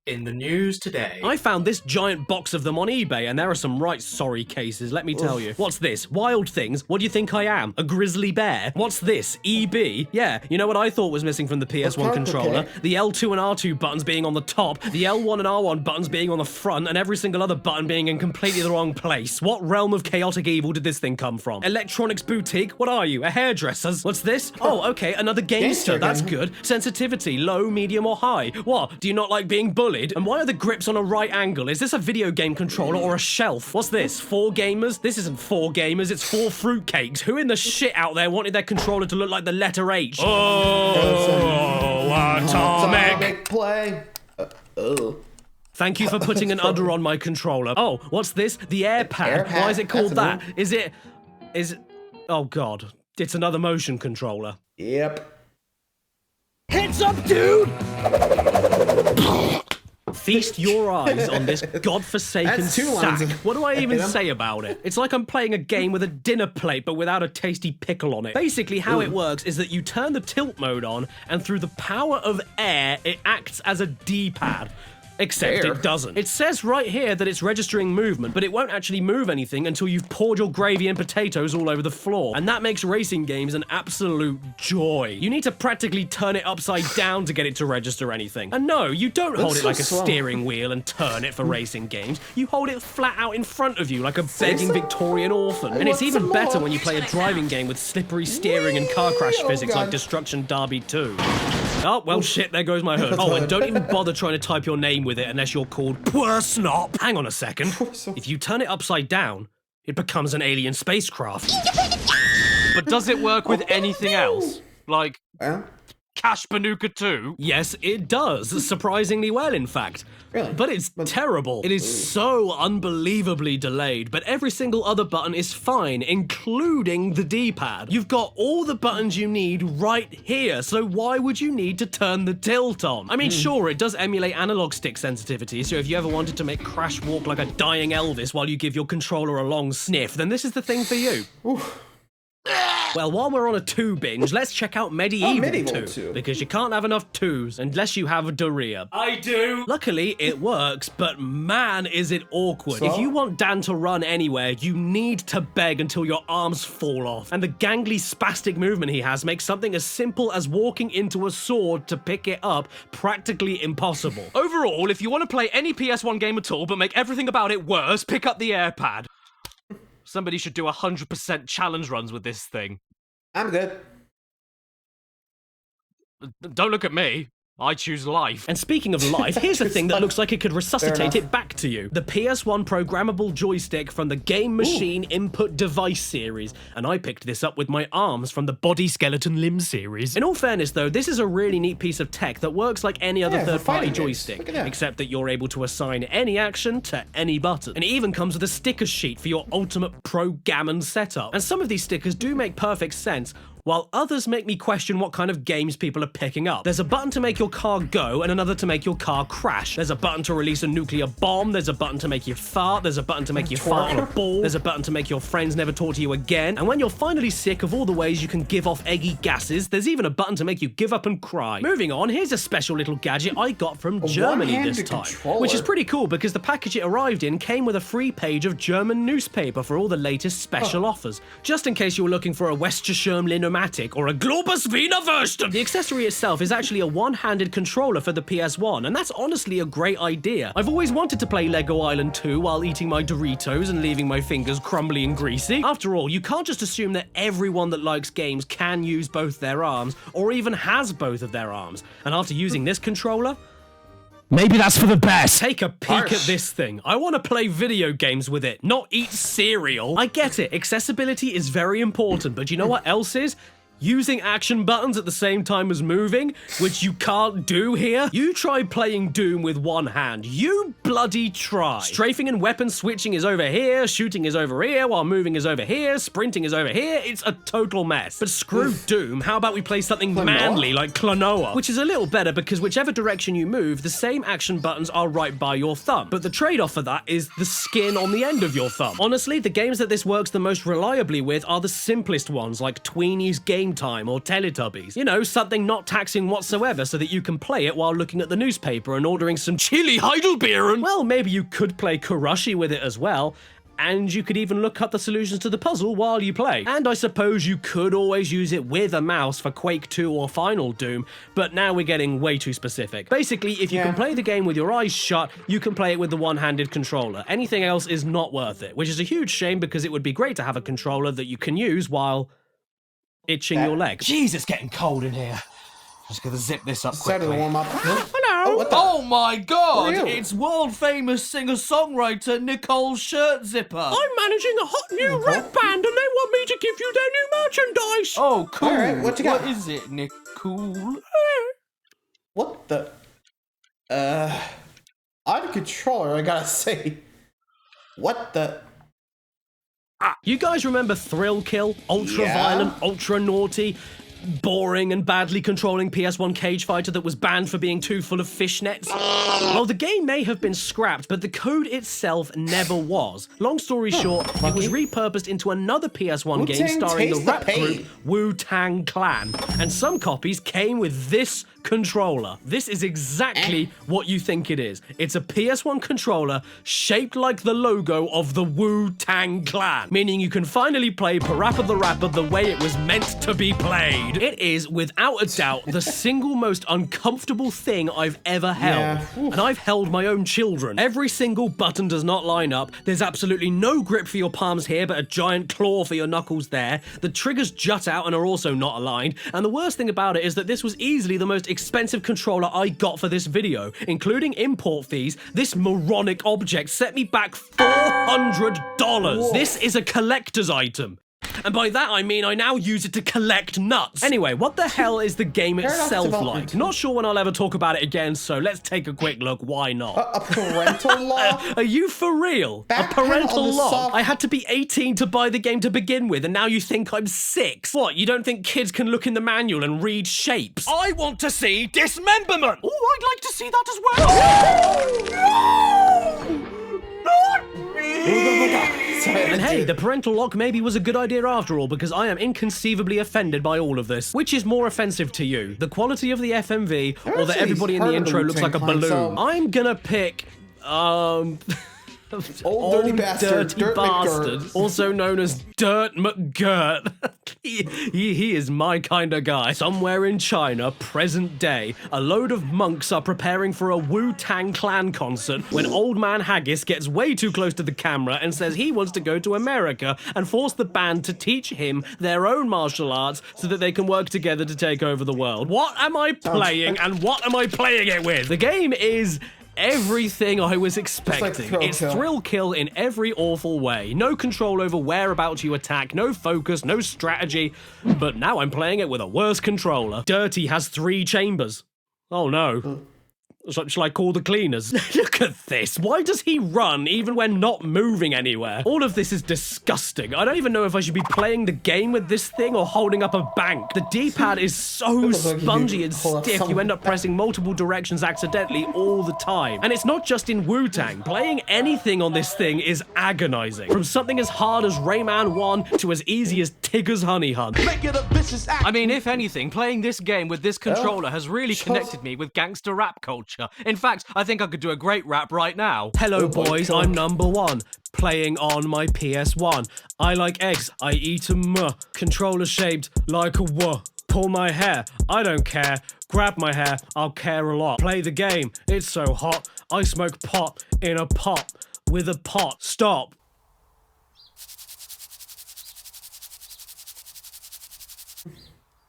In the news today. I found this giant box of them on eBay, and there are some right sorry cases, let me tell you. What's this? Wild Things? What do you think I am? A grizzly bear? What's this? EB? Yeah, you know what I thought was missing from the PS1 controller? Okay. The L2 and R2 buttons being on the top, the L1 and R1 buttons being on the front, and every single other button being in completely the wrong place. What realm of chaotic evil did this thing come from? Electronics Boutique? What are you? A hairdresser's? What's this? Oh, okay, another Gamester. That's good. Sensitivity, low, medium, or high? What? Do you not like being bullied? And why are the grips on a right angle? Is this a video game controller or a shelf? What's this? 4 gamers? This isn't 4 gamers, it's 4 fruitcakes. Who in the shit out there wanted their controller to look like the letter H? Oh, atomic Play. Thank you for putting an udder on my controller. Oh, what's this? The AirPad. Why is it called that? Oh god. It's another motion controller. Yep. Heads up, dude! Feast your eyes on this godforsaken That's 2 sack. lines of- What do I even say about it? It's like I'm playing a game with a dinner plate, but without a tasty pickle on it. Basically, how it works is that you turn the tilt mode on, and through the power of air, it acts as a D-pad. Except it doesn't. It says right here that it's registering movement, but it won't actually move anything until you've poured your gravy and potatoes all over the floor. And that makes racing games an absolute joy. You need to practically turn it upside down to get it to register anything. And no, you don't hold it like a steering wheel and turn it for racing games. You hold it flat out in front of you like a begging Victorian orphan. And it's even better when you play a driving game with slippery steering and car crash physics like Destruction Derby 2. Oh, well, shit, there goes my hood. Oh, and don't even bother trying to type your name with it unless you're called Poor Snop. Hang on a second. If you turn it upside down, it becomes an alien spacecraft. But does it work with anything else? Like Cash Panuka 2? Yes, it does. Surprisingly well, in fact. Really? But it's terrible. It is so unbelievably delayed, but every single other button is fine, including the D-pad. You've got all the buttons you need right here, so why would you need to turn the tilt on? I mean, sure, it does emulate analog stick sensitivity, so if you ever wanted to make Crash walk like a dying Elvis while you give your controller a long sniff, then this is the thing for you. Oof. Well, while we're on a 2 binge, let's check out Medieval 2, because you can't have enough 2s unless you have a diarrhea. I do! Luckily, it works, but man, is it awkward. If you want Dan to run anywhere, you need to beg until your arms fall off. And the gangly, spastic movement he has makes something as simple as walking into a sword to pick it up practically impossible. Overall, if you want to play any PS1 game at all but make everything about it worse, pick up the AirPad. Somebody should do 100% challenge runs with this thing. I'm good. Don't look at me. I choose life. And speaking of life, here's the thing that looks like it could resuscitate it back to you. The PS1 programmable joystick from the Game Machine Input Device series. And I picked this up with my arms from the Body Skeleton Limb series. In all fairness though, this is a really neat piece of tech that works like any other third-party joystick, except that you're able to assign any action to any button. And it even comes with a sticker sheet for your ultimate pro gammon setup. And some of these stickers do make perfect sense, while others make me question what kind of games people are picking up. There's a button to make your car go and another to make your car crash. There's a button to release a nuclear bomb. There's a button to make you fart. There's a button to make you fart on a ball. There's a button to make your friends never talk to you again. And when you're finally sick of all the ways you can give off eggy gases, there's even a button to make you give up and cry. Moving on, here's a special little gadget I got from Germany this time, which is pretty cool because the package it arrived in came with a free page of German newspaper for all the latest special offers, just in case you were looking for a Westerschirm Linomatic or a Globus Wiener Würsten. The accessory itself is actually a one-handed controller for the PS1, and that's honestly a great idea. I've always wanted to play Lego Island 2 while eating my Doritos and leaving my fingers crumbly and greasy. After all, you can't just assume that everyone that likes games can use both their arms, or even has both of their arms. And after using this controller, maybe that's for the best. Take a peek at this thing. I want to play video games with it, not eat cereal. I get it, accessibility is very important, but you know what else is? Using action buttons at the same time as moving, which you can't do here. You try playing Doom with one hand. You bloody try. Strafing and weapon switching is over here, shooting is over here, while moving is over here, sprinting is over here. It's a total mess. But screw Doom, how about we play something manly like Klonoa? Which is a little better because whichever direction you move, the same action buttons are right by your thumb. But the trade-off for that is the skin on the end of your thumb. Honestly, the games that this works the most reliably with are the simplest ones, like Tweeny's Game Time or Teletubbies. You know, something not taxing whatsoever so that you can play it while looking at the newspaper and ordering some chili Heidelbeeren. Well, maybe you could play Kurashi with it as well, and you could even look up the solutions to the puzzle while you play. And I suppose you could always use it with a mouse for Quake 2 or Final Doom, but now we're getting way too specific. Basically, if you can play the game with your eyes shut, you can play it with the one-handed controller. Anything else is not worth it, which is a huge shame because it would be great to have a controller that you can use while itching your leg. Jeez, it's getting cold in here. I'm just gonna zip this up quickly. Started to warm up. Hello! Oh my god! It's world-famous singer-songwriter Nicole Shirt Zipper. I'm managing a hot new rap band and they want me to give you their new merchandise. Oh, cool. All right, what you got? What is it, Nicole? What the? On controller, I gotta say. What the? You guys remember Thrill Kill? Ultra violent, ultra naughty? boring and badly controlling PS1 cage fighter that was banned for being too full of fishnets? Well, the game may have been scrapped, but the code itself never was. Long story short, it was repurposed into another PS1 game starring the rap group Wu-Tang Clan, and some copies came with this controller. This is exactly what you think it is. It's a PS1 controller shaped like the logo of the Wu-Tang Clan, meaning you can finally play Parappa the Rapper the way it was meant to be played. It is, without a doubt, the single most uncomfortable thing I've ever held. And I've held my own children. Every single button does not line up. There's absolutely no grip for your palms here, but a giant claw for your knuckles there. The triggers jut out and are also not aligned. And the worst thing about it is that this was easily the most expensive controller I got for this video, including import fees. This moronic object set me back $400. This is a collector's item. And by that I mean I now use it to collect nuts. Anyway, what the hell is the game itself like? Not sure when I'll ever talk about it again, so let's take a quick look. Why not? A parental lock? Are you for real? A parental lock? I had to be 18 to buy the game to begin with, and now you think I'm 6? What, you don't think kids can look in the manual and read shapes? I want to see dismemberment! Oh, I'd like to see that as well! Not me! And hey, the parental lock maybe was a good idea after all, because I am inconceivably offended by all of this. Which is more offensive to you, the quality of the FMV, or that everybody in the intro looks like a balloon? I'm gonna pick, Old dirty bastard, Dirt bastard, McGirt. also known as Dirt McGirt. he is my kind of guy. Somewhere in China, present day, a load of monks are preparing for a Wu-Tang Clan concert when old man Haggis gets way too close to the camera and says he wants to go to America and force the band to teach him their own martial arts so that they can work together to take over the world. What am I playing, and what am I playing it with? The game is everything I was expecting. It's thrill kill in every awful way. No control over whereabouts you attack, no focus, no strategy. But now I'm playing it with a worse controller. Dirty has 3 chambers. Oh no. Shall I call the cleaners? Look at this. Why does he run even when not moving anywhere? All of this is disgusting. I don't even know if I should be playing the game with this thing or holding up a bank. The D-pad is so spongy and stiff, you end up pressing multiple directions accidentally all the time. And it's not just in Wu-Tang. Playing anything on this thing is agonizing. From something as hard as Rayman 1 to as easy as Tigger's Honey Hunt. I mean, if anything, playing this game with this controller has really connected me with gangster rap culture. In fact, I think I could do a great rap right now. Hello boys, I'm number 1, playing on my PS1. I like eggs, I eat 'em. Controller shaped like a W. Pull my hair, I don't care. Grab my hair, I'll care a lot. Play the game, it's so hot. I smoke pot in a pot with a pot. Stop.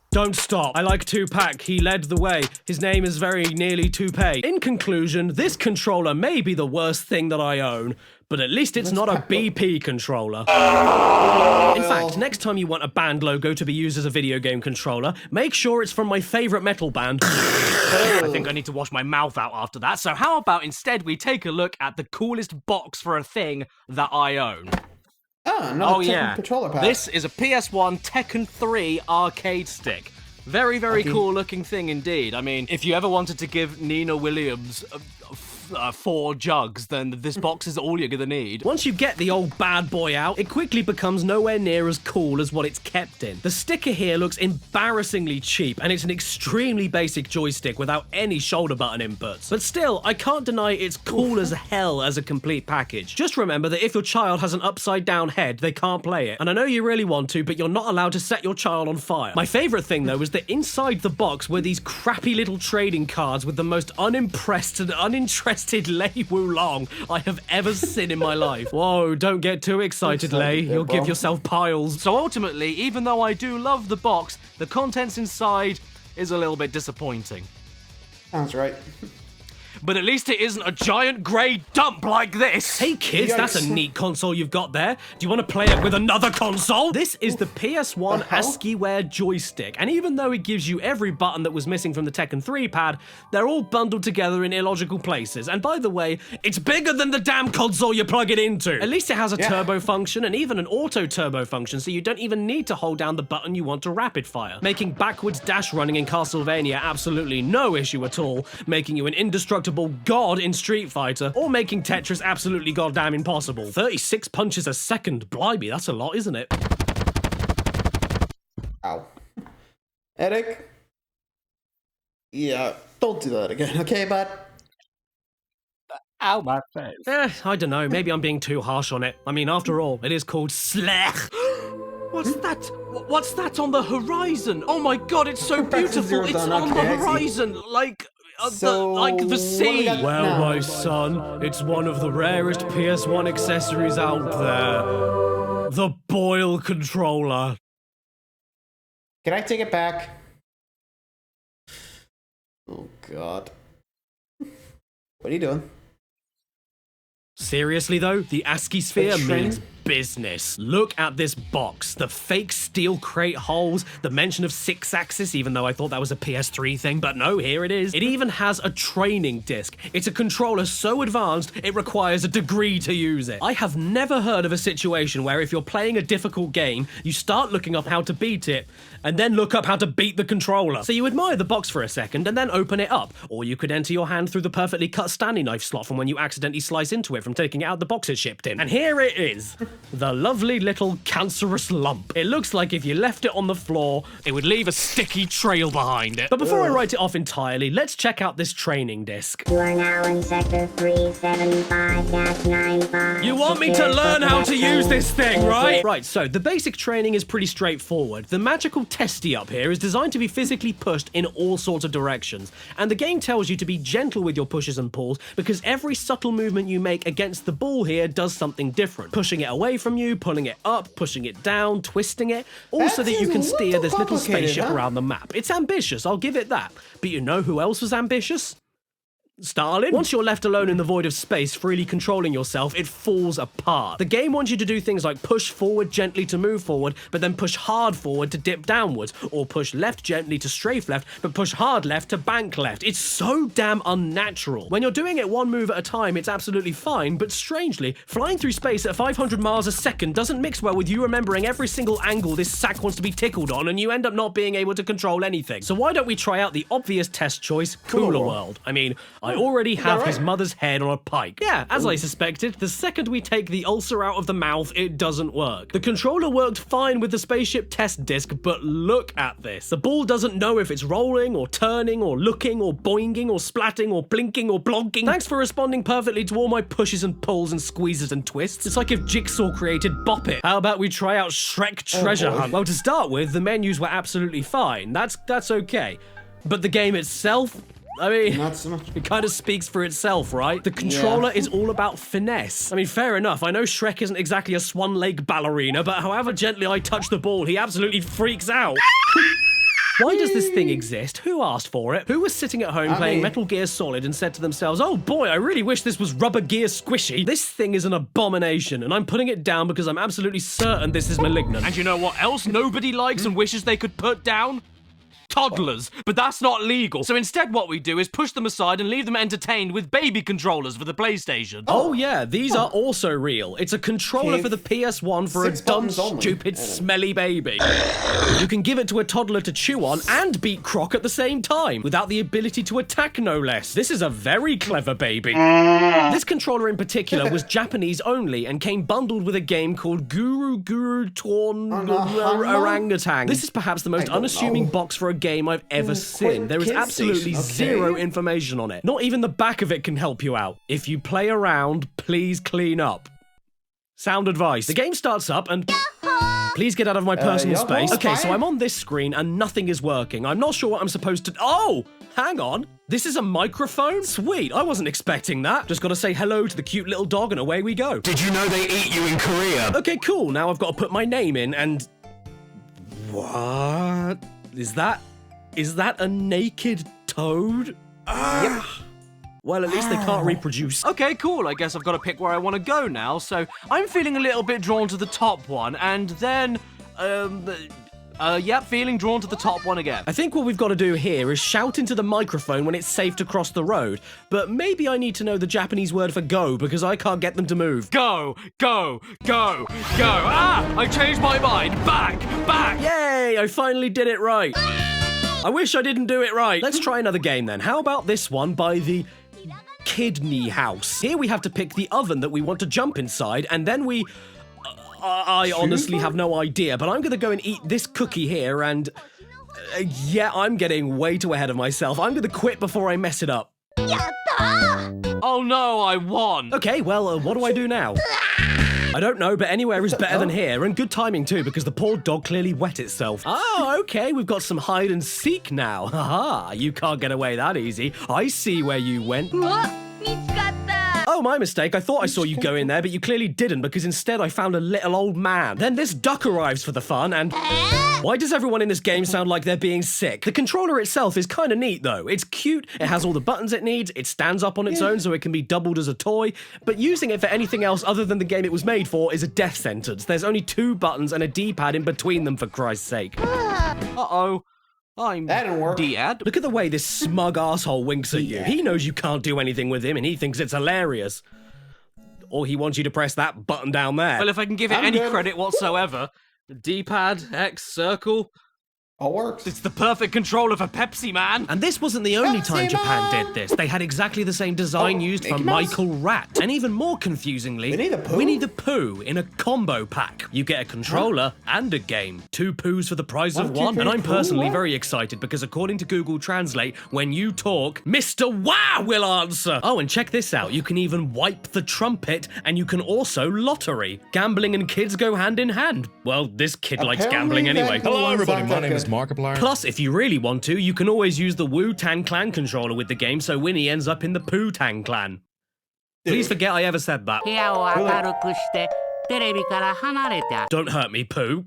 Don't stop. I like Tupac, he led the way. His name is very nearly Toupee. In conclusion, this controller may be the worst thing that I own, but at least it's not a BP controller. In fact, next time you want a band logo to be used as a video game controller, make sure it's from my favourite metal band. I think I need to wash my mouth out after that, so how about instead we take a look at the coolest box for a thing that I own. Oh yeah, controller pack. This is a PS1 Tekken 3 arcade stick. Very, very cool looking thing indeed. I mean, if you ever wanted to give Nina Williams 4 jugs, then this box is all you're gonna need. Once you get the old bad boy out, it quickly becomes nowhere near as cool as what it's kept in. The sticker here looks embarrassingly cheap, and it's an extremely basic joystick without any shoulder button inputs. But still, I can't deny it's cool as hell as a complete package. Just remember that if your child has an upside down head, they can't play it. And I know you really want to, but you're not allowed to set your child on fire. My favourite thing though was that inside the box were these crappy little trading cards with the most unimpressed and uninterested Lei Wulong I have ever seen in my life. Whoa, don't get too excited, Lei. You'll give yourself piles. So ultimately, even though I do love the box, the contents inside is a little bit disappointing. Sounds right. but at least it isn't a giant grey dump like this. Hey kids, that's a neat console you've got there. Do you want to play it with another console? This is the PS1 ASCII-ware joystick, and even though it gives you every button that was missing from the Tekken 3 pad, they're all bundled together in illogical places. And by the way, it's bigger than the damn console you plug it into. At least it has a turbo function and even an auto turbo function, so you don't even need to hold down the button you want to rapid fire, making backwards dash running in Castlevania absolutely no issue at all, making you an indestructible god in Street Fighter, or making Tetris absolutely goddamn impossible. 36 punches a second, blimey, that's a lot, isn't it? Ow. Eric? Yeah, don't do that again, okay, bud? Ow, my face. I don't know, maybe I'm being too harsh on it. I mean, after all, it is called Slech. What's that? What's that on the horizon? Oh my god, it's so beautiful. It's on the horizon, like the sea. Well, my son, it's one of the rarest PS1 accessories out there. The Boil controller. Can I take it back? Oh god. What are you doing? Seriously though, the ASCII sphere means business. Look at this box. The fake steel crate holes, the mention of 6-axis, even though I thought that was a PS3 thing, but no, here it is. It even has a training disc. It's a controller so advanced, it requires a degree to use it. I have never heard of a situation where if you're playing a difficult game, you start looking up how to beat it, and then look up how to beat the controller. So you admire the box for a second, and then open it up. Or you could enter your hand through the perfectly cut Stanley knife slot from when you accidentally slice into it from taking it out the box it shipped in. And here it is. The lovely little cancerous lump. It looks like if you left it on the floor, it would leave a sticky trail behind it. But before I write it off entirely, let's check out this training disc. You are now in sector 375-95. You want me to learn how to use this thing, right? Right, so the basic training is pretty straightforward. The magical testy up here is designed to be physically pushed in all sorts of directions. And the game tells you to be gentle with your pushes and pulls because every subtle movement you make against the ball here does something different. Pushing it away from you, pulling it up, pushing it down, twisting it, all so that you can steer this little spaceship around the map. It's ambitious, I'll give it that. But you know who else was ambitious? Stalin? Once you're left alone in the void of space, freely controlling yourself, it falls apart. The game wants you to do things like push forward gently to move forward, but then push hard forward to dip downwards, or push left gently to strafe left, but push hard left to bank left. It's so damn unnatural. When you're doing it one move at a time, it's absolutely fine, but strangely, flying through space at 500 miles a second doesn't mix well with you remembering every single angle this sack wants to be tickled on, and you end up not being able to control anything. So why don't we try out the obvious test choice, Cooler World? I mean, I already have his mother's head on a pike. Yeah, as I suspected, the second we take the ulcer out of the mouth, it doesn't work. The controller worked fine with the spaceship test disc, but look at this. The ball doesn't know if it's rolling, or turning, or looking, or boinging, or splatting, or blinking, or blonking. Thanks for responding perfectly to all my pushes and pulls and squeezes and twists. It's like if Jigsaw created Bop It. How about we try out Shrek Treasure Hunt? Well, to start with, the menus were absolutely fine. That's okay. But the game itself? I mean, not so much. It kind of speaks for itself, right? The controller is all about finesse. I mean, fair enough. I know Shrek isn't exactly a Swan Lake ballerina, but however gently I touch the ball, he absolutely freaks out. Why does this thing exist? Who asked for it? Who was sitting at home playing Metal Gear Solid and said to themselves, oh boy, I really wish this was Rubber Gear Squishy. This thing is an abomination, and I'm putting it down because I'm absolutely certain this is malignant. And you know what else nobody likes and wishes they could put down? Toddlers, but that's not legal. So instead what we do is push them aside and leave them entertained with baby controllers for the PlayStation. Oh yeah, these are also real. It's a controller for the PS1 for a dumb, stupid, smelly baby. You can give it to a toddler to chew on and beat Croc at the same time, without the ability to attack no less. This is a very clever baby. This controller in particular was Japanese only and came bundled with a game called Guru Torn Orangutan. This is perhaps the most unassuming box for a game I've ever seen. There is absolutely zero information on it. Not even the back of it can help you out. If you play around, please clean up. Sound advice. The game starts up and... Please get out of my personal space. Okay, so I'm on this screen and nothing is working. I'm not sure what I'm supposed to... Oh! Hang on. This is a microphone? Sweet, I wasn't expecting that. Just gotta say hello to the cute little dog and away we go. Did you know they eat you in Korea? Okay, cool. Now I've got to put my name in and... What? Is that a naked toad? Yep. Well, at least they can't reproduce. Okay, cool. I guess I've got to pick where I want to go now. So I'm feeling a little bit drawn to the top one, and then, yep, feeling drawn to the top one again. I think what we've got to do here is shout into the microphone when it's safe to cross the road, but maybe I need to know the Japanese word for go because I can't get them to move. Go, go, go, go. Ah, I changed my mind. Back, back. Yay, I finally did it right. I wish I didn't do it right. Let's try another game then. How about this one by the Kidney House? Here we have to pick the oven that we want to jump inside, and then we... I honestly have no idea, but I'm gonna go and eat this cookie here, and... yeah, I'm getting way too ahead of myself. I'm gonna quit before I mess it up. Oh no, I won! Okay, well, what do I do now? I don't know, but anywhere is better than here, and good timing too, because the poor dog clearly wet itself. Oh, okay, we've got some hide and seek now. Haha, you can't get away that easy. I see where you went. Oh, my mistake. I thought I saw you go in there, but you clearly didn't, because instead I found a little old man. Then this duck arrives for the fun, and... why does everyone in this game sound like they're being sick? The controller itself is kind of neat, though. It's cute, it has all the buttons it needs, it stands up on its own so it can be doubled as a toy, but using it for anything else other than the game it was made for is a death sentence. There's only 2 buttons and a D-pad in between them, for Christ's sake. Uh-oh. That didn't work. Dad. Look at the way this smug asshole winks at you. He knows you can't do anything with him, and he thinks it's hilarious. Or he wants you to press that button down there. Well, if I can give it any credit whatsoever, D-pad, X, circle... all works. It's the perfect controller for Pepsi Man. And this wasn't the only time Japan did this. They had exactly the same design used for Michael Rat. And even more confusingly, Winnie the Pooh in a combo pack. You get a controller and a game. 2 Poohs for the price of 1. And I'm personally very excited because according to Google Translate, when you talk, Mr. Wow will answer. Oh, and check this out. You can even wipe the trumpet, and you can also lottery. Gambling and kids go hand in hand. Well, this kid likes gambling anyway. Hello, everybody. My name is Markiplier. Plus, if you really want to, you can always use the Wu-Tang Clan controller with the game, so Winnie ends up in the Pooh-Tang Clan. Please forget I ever said that. Don't hurt me, Pooh.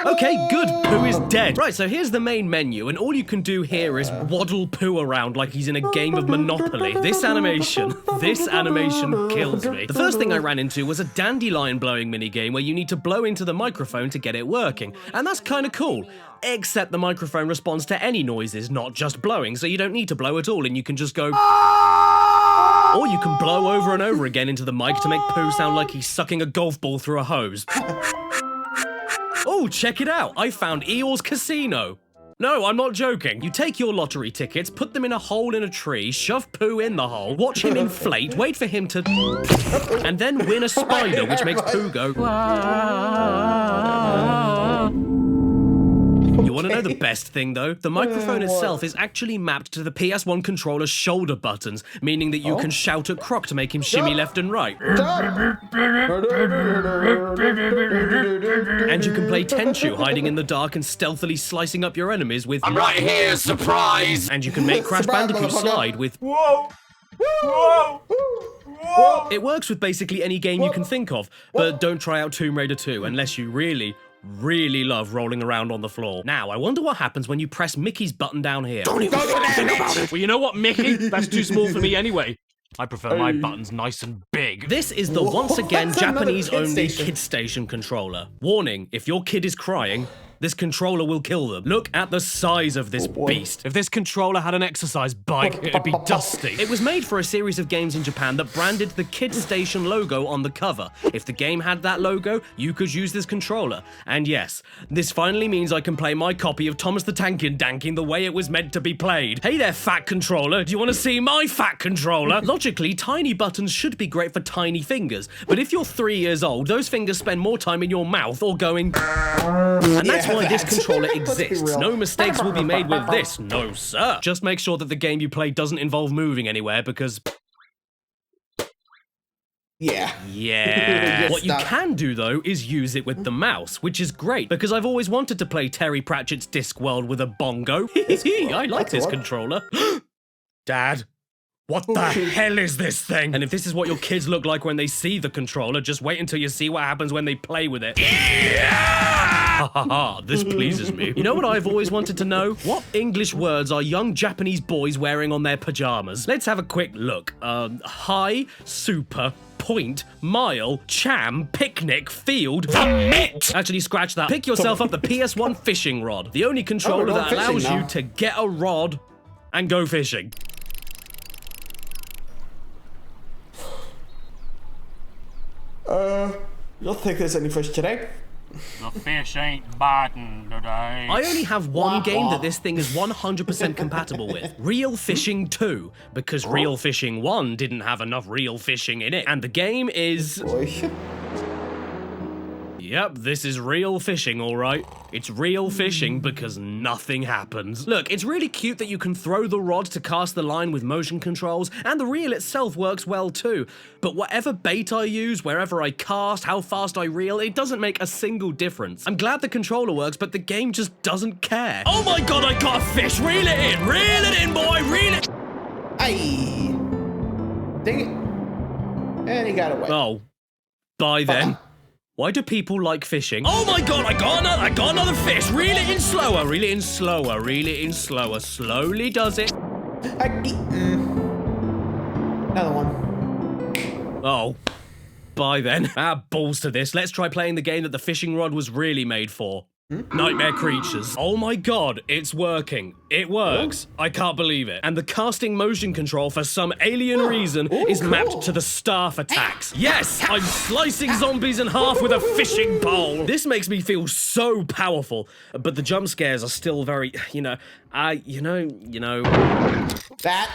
Okay, good. Pooh is dead. Right, so here's the main menu, and all you can do here is waddle Pooh around like he's in a game of Monopoly. This animation kills me. The first thing I ran into was a dandelion blowing minigame where you need to blow into the microphone to get it working, and that's kind of cool. Except the microphone responds to any noises, not just blowing, so you don't need to blow at all, and you can just go... or you can blow over and over again into the mic to make Pooh sound like he's sucking a golf ball through a hose. Oh, check it out! I found Eeyore's Casino! No, I'm not joking. You take your lottery tickets, put them in a hole in a tree, shove Pooh in the hole, watch him inflate, wait for him to... and then win a spider, which makes Pooh go... You want to know the best thing, though? The microphone itself is actually mapped to the PS1 controller's shoulder buttons, meaning that you can shout at Croc to make him shimmy left and right. And you can play Tenchu, hiding in the dark and stealthily slicing up your enemies with... I'm right here, surprise! And you can make Crash Bandicoot slide with... Whoa! Whoa! Whoa! It works with basically any game you can think of, but don't try out Tomb Raider 2 unless you really love rolling around on the floor. Now, I wonder what happens when you press Mickey's button down here. Don't even think about it! Well, you know what, Mickey? That's too small for me anyway. I prefer my buttons nice and big. This is the once again Japanese-only Kid Station controller. Warning, if your kid is crying, this controller will kill them. Look at the size of this beast. If this controller had an exercise bike, it'd be dusty. It was made for a series of games in Japan that branded the Kid Station logo on the cover. If the game had that logo, you could use this controller. And yes, this finally means I can play my copy of Thomas the Tank Danking the way it was meant to be played. Hey there, fat controller. Do you want to see my fat controller? Logically, tiny buttons should be great for tiny fingers. But if you're 3 years old, those fingers spend more time in your mouth or going... and that's why this controller exists. No mistakes will be made with this. No, sir. Just make sure that the game you play doesn't involve moving anywhere, because... Yeah. What you can do, though, is use it with the mouse, which is great, because I've always wanted to play Terry Pratchett's Discworld with a bongo. I like this controller. Dad. What the hell is this thing? And if this is what your kids look like when they see the controller, just wait until you see what happens when they play with it. Yeah! Ha ha ha, this pleases me. You know what I've always wanted to know? What English words are young Japanese boys wearing on their pajamas? Let's have a quick look. High, super, point, mile, cham, picnic, field, the mitt! Actually, scratch that. Pick yourself up the PS1 fishing rod. The only controller that allows you to get a rod and go fishing. You don't think there's any fish today? The fish ain't biting today. I only have one game that this thing is 100% compatible with. Real Fishing 2, because Real Fishing 1 didn't have enough real fishing in it. And the game is... Yep, this is real fishing, all right. It's real fishing because nothing happens. Look, it's really cute that you can throw the rod to cast the line with motion controls, and the reel itself works well too. But whatever bait I use, wherever I cast, how fast I reel, it doesn't make a single difference. I'm glad the controller works, but the game just doesn't care. Oh my god, I got a fish! Reel it in! Reel it in, boy! Reel it! Aye. Dang it. And he got away. Oh. Bye then. Why do people like fishing? Oh my god, I got another fish! Reel it in slower, reel it in slower, reel it in slower. Slowly does it. Another one. Oh. Bye then. Balls to this. Let's try playing the game that the fishing rod was really made for. Nightmare Creatures. Oh my god, it's working. It works. I can't believe it. And the casting motion control, for some alien reason, is mapped to the staff attacks. Yes, I'm slicing zombies in half with a fishing pole. This makes me feel so powerful, but the jump scares are still very, you know. That.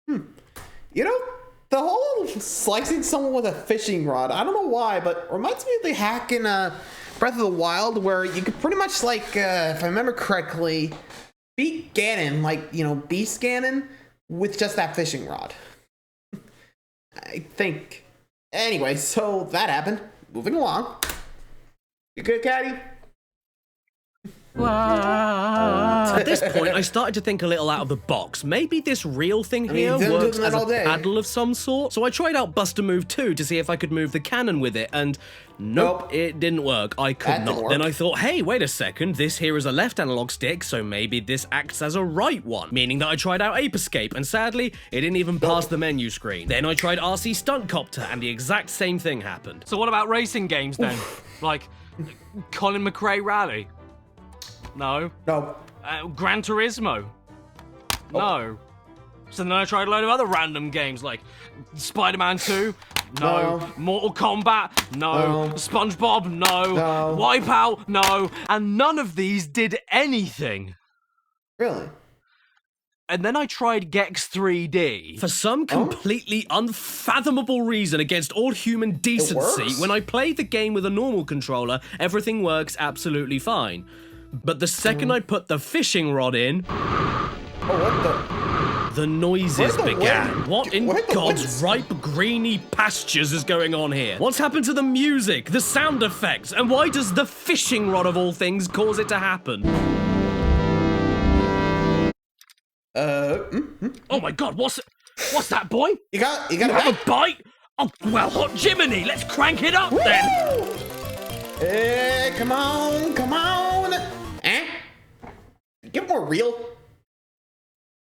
You know, the whole slicing someone with a fishing rod, I don't know why, but reminds me of the hack in Breath of the Wild where you could pretty much, like, if I remember correctly, beat Ganon, like, you know, beast Ganon, with just that fishing rod. I think. Anyway, so that happened. Moving along. You good, Caddy? At this point, I started to think a little out of the box. Maybe this reel thing here works as a paddle of some sort. So I tried out Buster Move 2 to see if I could move the cannon with it, and nope, it didn't work. I could not. Then I thought, hey, wait a second, this here is a left analog stick, so maybe this acts as a right one, meaning that I tried out Ape Escape, and sadly, it didn't even pass the menu screen. Then I tried RC Stunt Copter, and the exact same thing happened. So what about racing games then? Like Colin McRae Rally? No. No. Gran Turismo? No. So then I tried a load of other random games like Spider-Man 2? No. Mortal Kombat? No. SpongeBob? No. Wipeout? No. And none of these did anything. Really? And then I tried Gex 3D. For some completely unfathomable reason against all human decency, when I play the game with a normal controller, everything works absolutely fine. But the second I put the fishing rod in, the noises began. What in God's ripe, greeny pastures is going on here? What's happened to the music, the sound effects, and why does the fishing rod of all things cause it to happen? Oh my God, what's that, boy? You got a bite? Oh, well, hot Jiminy, let's crank it up then. Hey, come on. Get more real.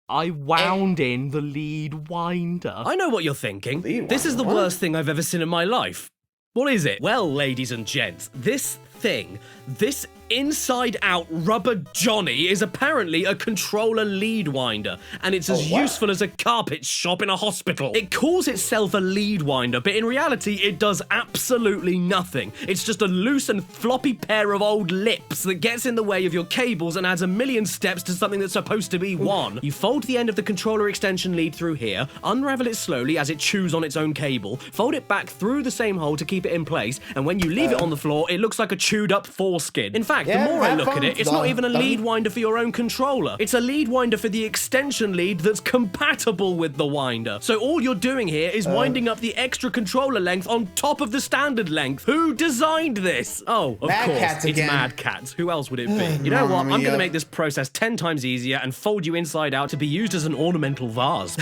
I wound in the lead winder. I know what you're thinking. This is the worst thing I've ever seen in my life. What is it? Well, ladies and gents, this thing, this inside-out rubber Johnny is apparently a controller lead winder, and it's as useful as a carpet shop in a hospital. It calls itself a lead winder, but in reality, it does absolutely nothing. It's just a loose and floppy pair of old lips that gets in the way of your cables and adds a million steps to something that's supposed to be one. You fold the end of the controller extension lead through here, unravel it slowly as it chews on its own cable, fold it back through the same hole to keep it in place, and when you leave it on the floor, it looks like a chewed up foreskin. In fact, the more I look at it, it's not even a lead winder for your own controller. It's a lead winder for the extension lead that's compatible with the winder. So all you're doing here is winding up the extra controller length on top of the standard length. Who designed this? Oh, of course, it's Mad Catz. Who else would it be? You know what? I'm going to make this process 10 times easier and fold you inside out to be used as an ornamental vase.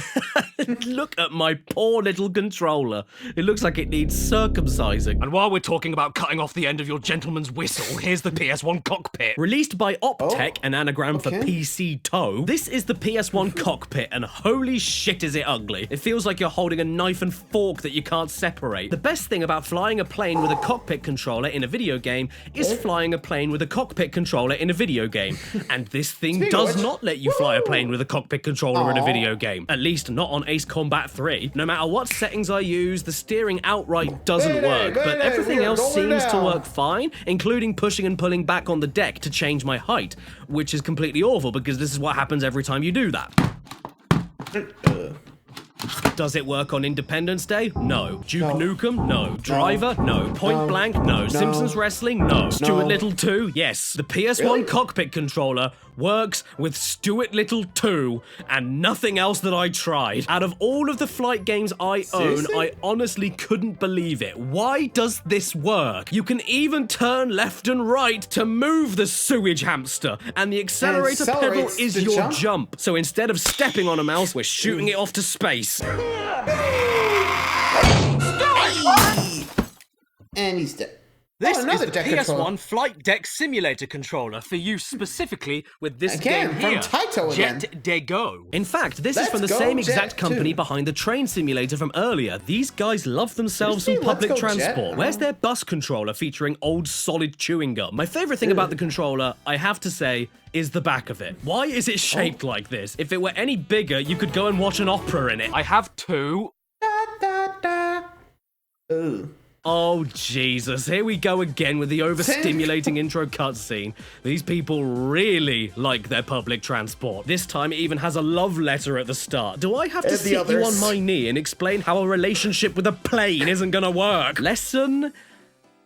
Look at my poor little controller. It looks like it needs circumcising. And while we're talking about cutting off the end of your gentleman's whistle, here's the PS1 cockpit. Released by Optech, an anagram for PC toe, this is the PS1 cockpit, and holy shit is it ugly. It feels like you're holding a knife and fork that you can't separate. The best thing about flying a plane with a cockpit controller in a video game is flying a plane with a cockpit controller in a video game. And this thing does not let you fly a plane with a cockpit controller in a video game. At least not on Ace Combat 3. No matter what settings I use, the steering outright doesn't work, but everything else seems to work fine, including pushing and pulling back on the deck to change my height, which is completely awful because this is what happens every time you do that. Does it work on Independence Day? No. Duke Nukem? No. Driver? No. Point Blank? No. Simpsons Wrestling? No. Stuart Little 2? Yes. The PS1 cockpit controller works with Stuart Little 2 and nothing else that I tried. Out of all of the flight games I own, I honestly couldn't believe it. Why does this work? You can even turn left and right to move the sewage hamster, and the accelerator pedal is your jump. So instead of stepping on a mouse, we're shooting it off to space. And he's dead. This is the PS1 Flight Deck Simulator controller for use specifically with this game here, Jet de Go. In fact, this is from the same exact company behind the train simulator from earlier. These guys love themselves some public transport. Where's their bus controller featuring old solid chewing gum? My favorite thing about the controller, I have to say, is the back of it. Why is it shaped like this? If it were any bigger, you could go and watch an opera in it. I have two. Ooh. Oh, Jesus. Here we go again with the overstimulating intro cutscene. These people really like their public transport. This time it even has a love letter at the start. Do I have to sit you on my knee and explain how a relationship with a plane isn't gonna work? Lesson?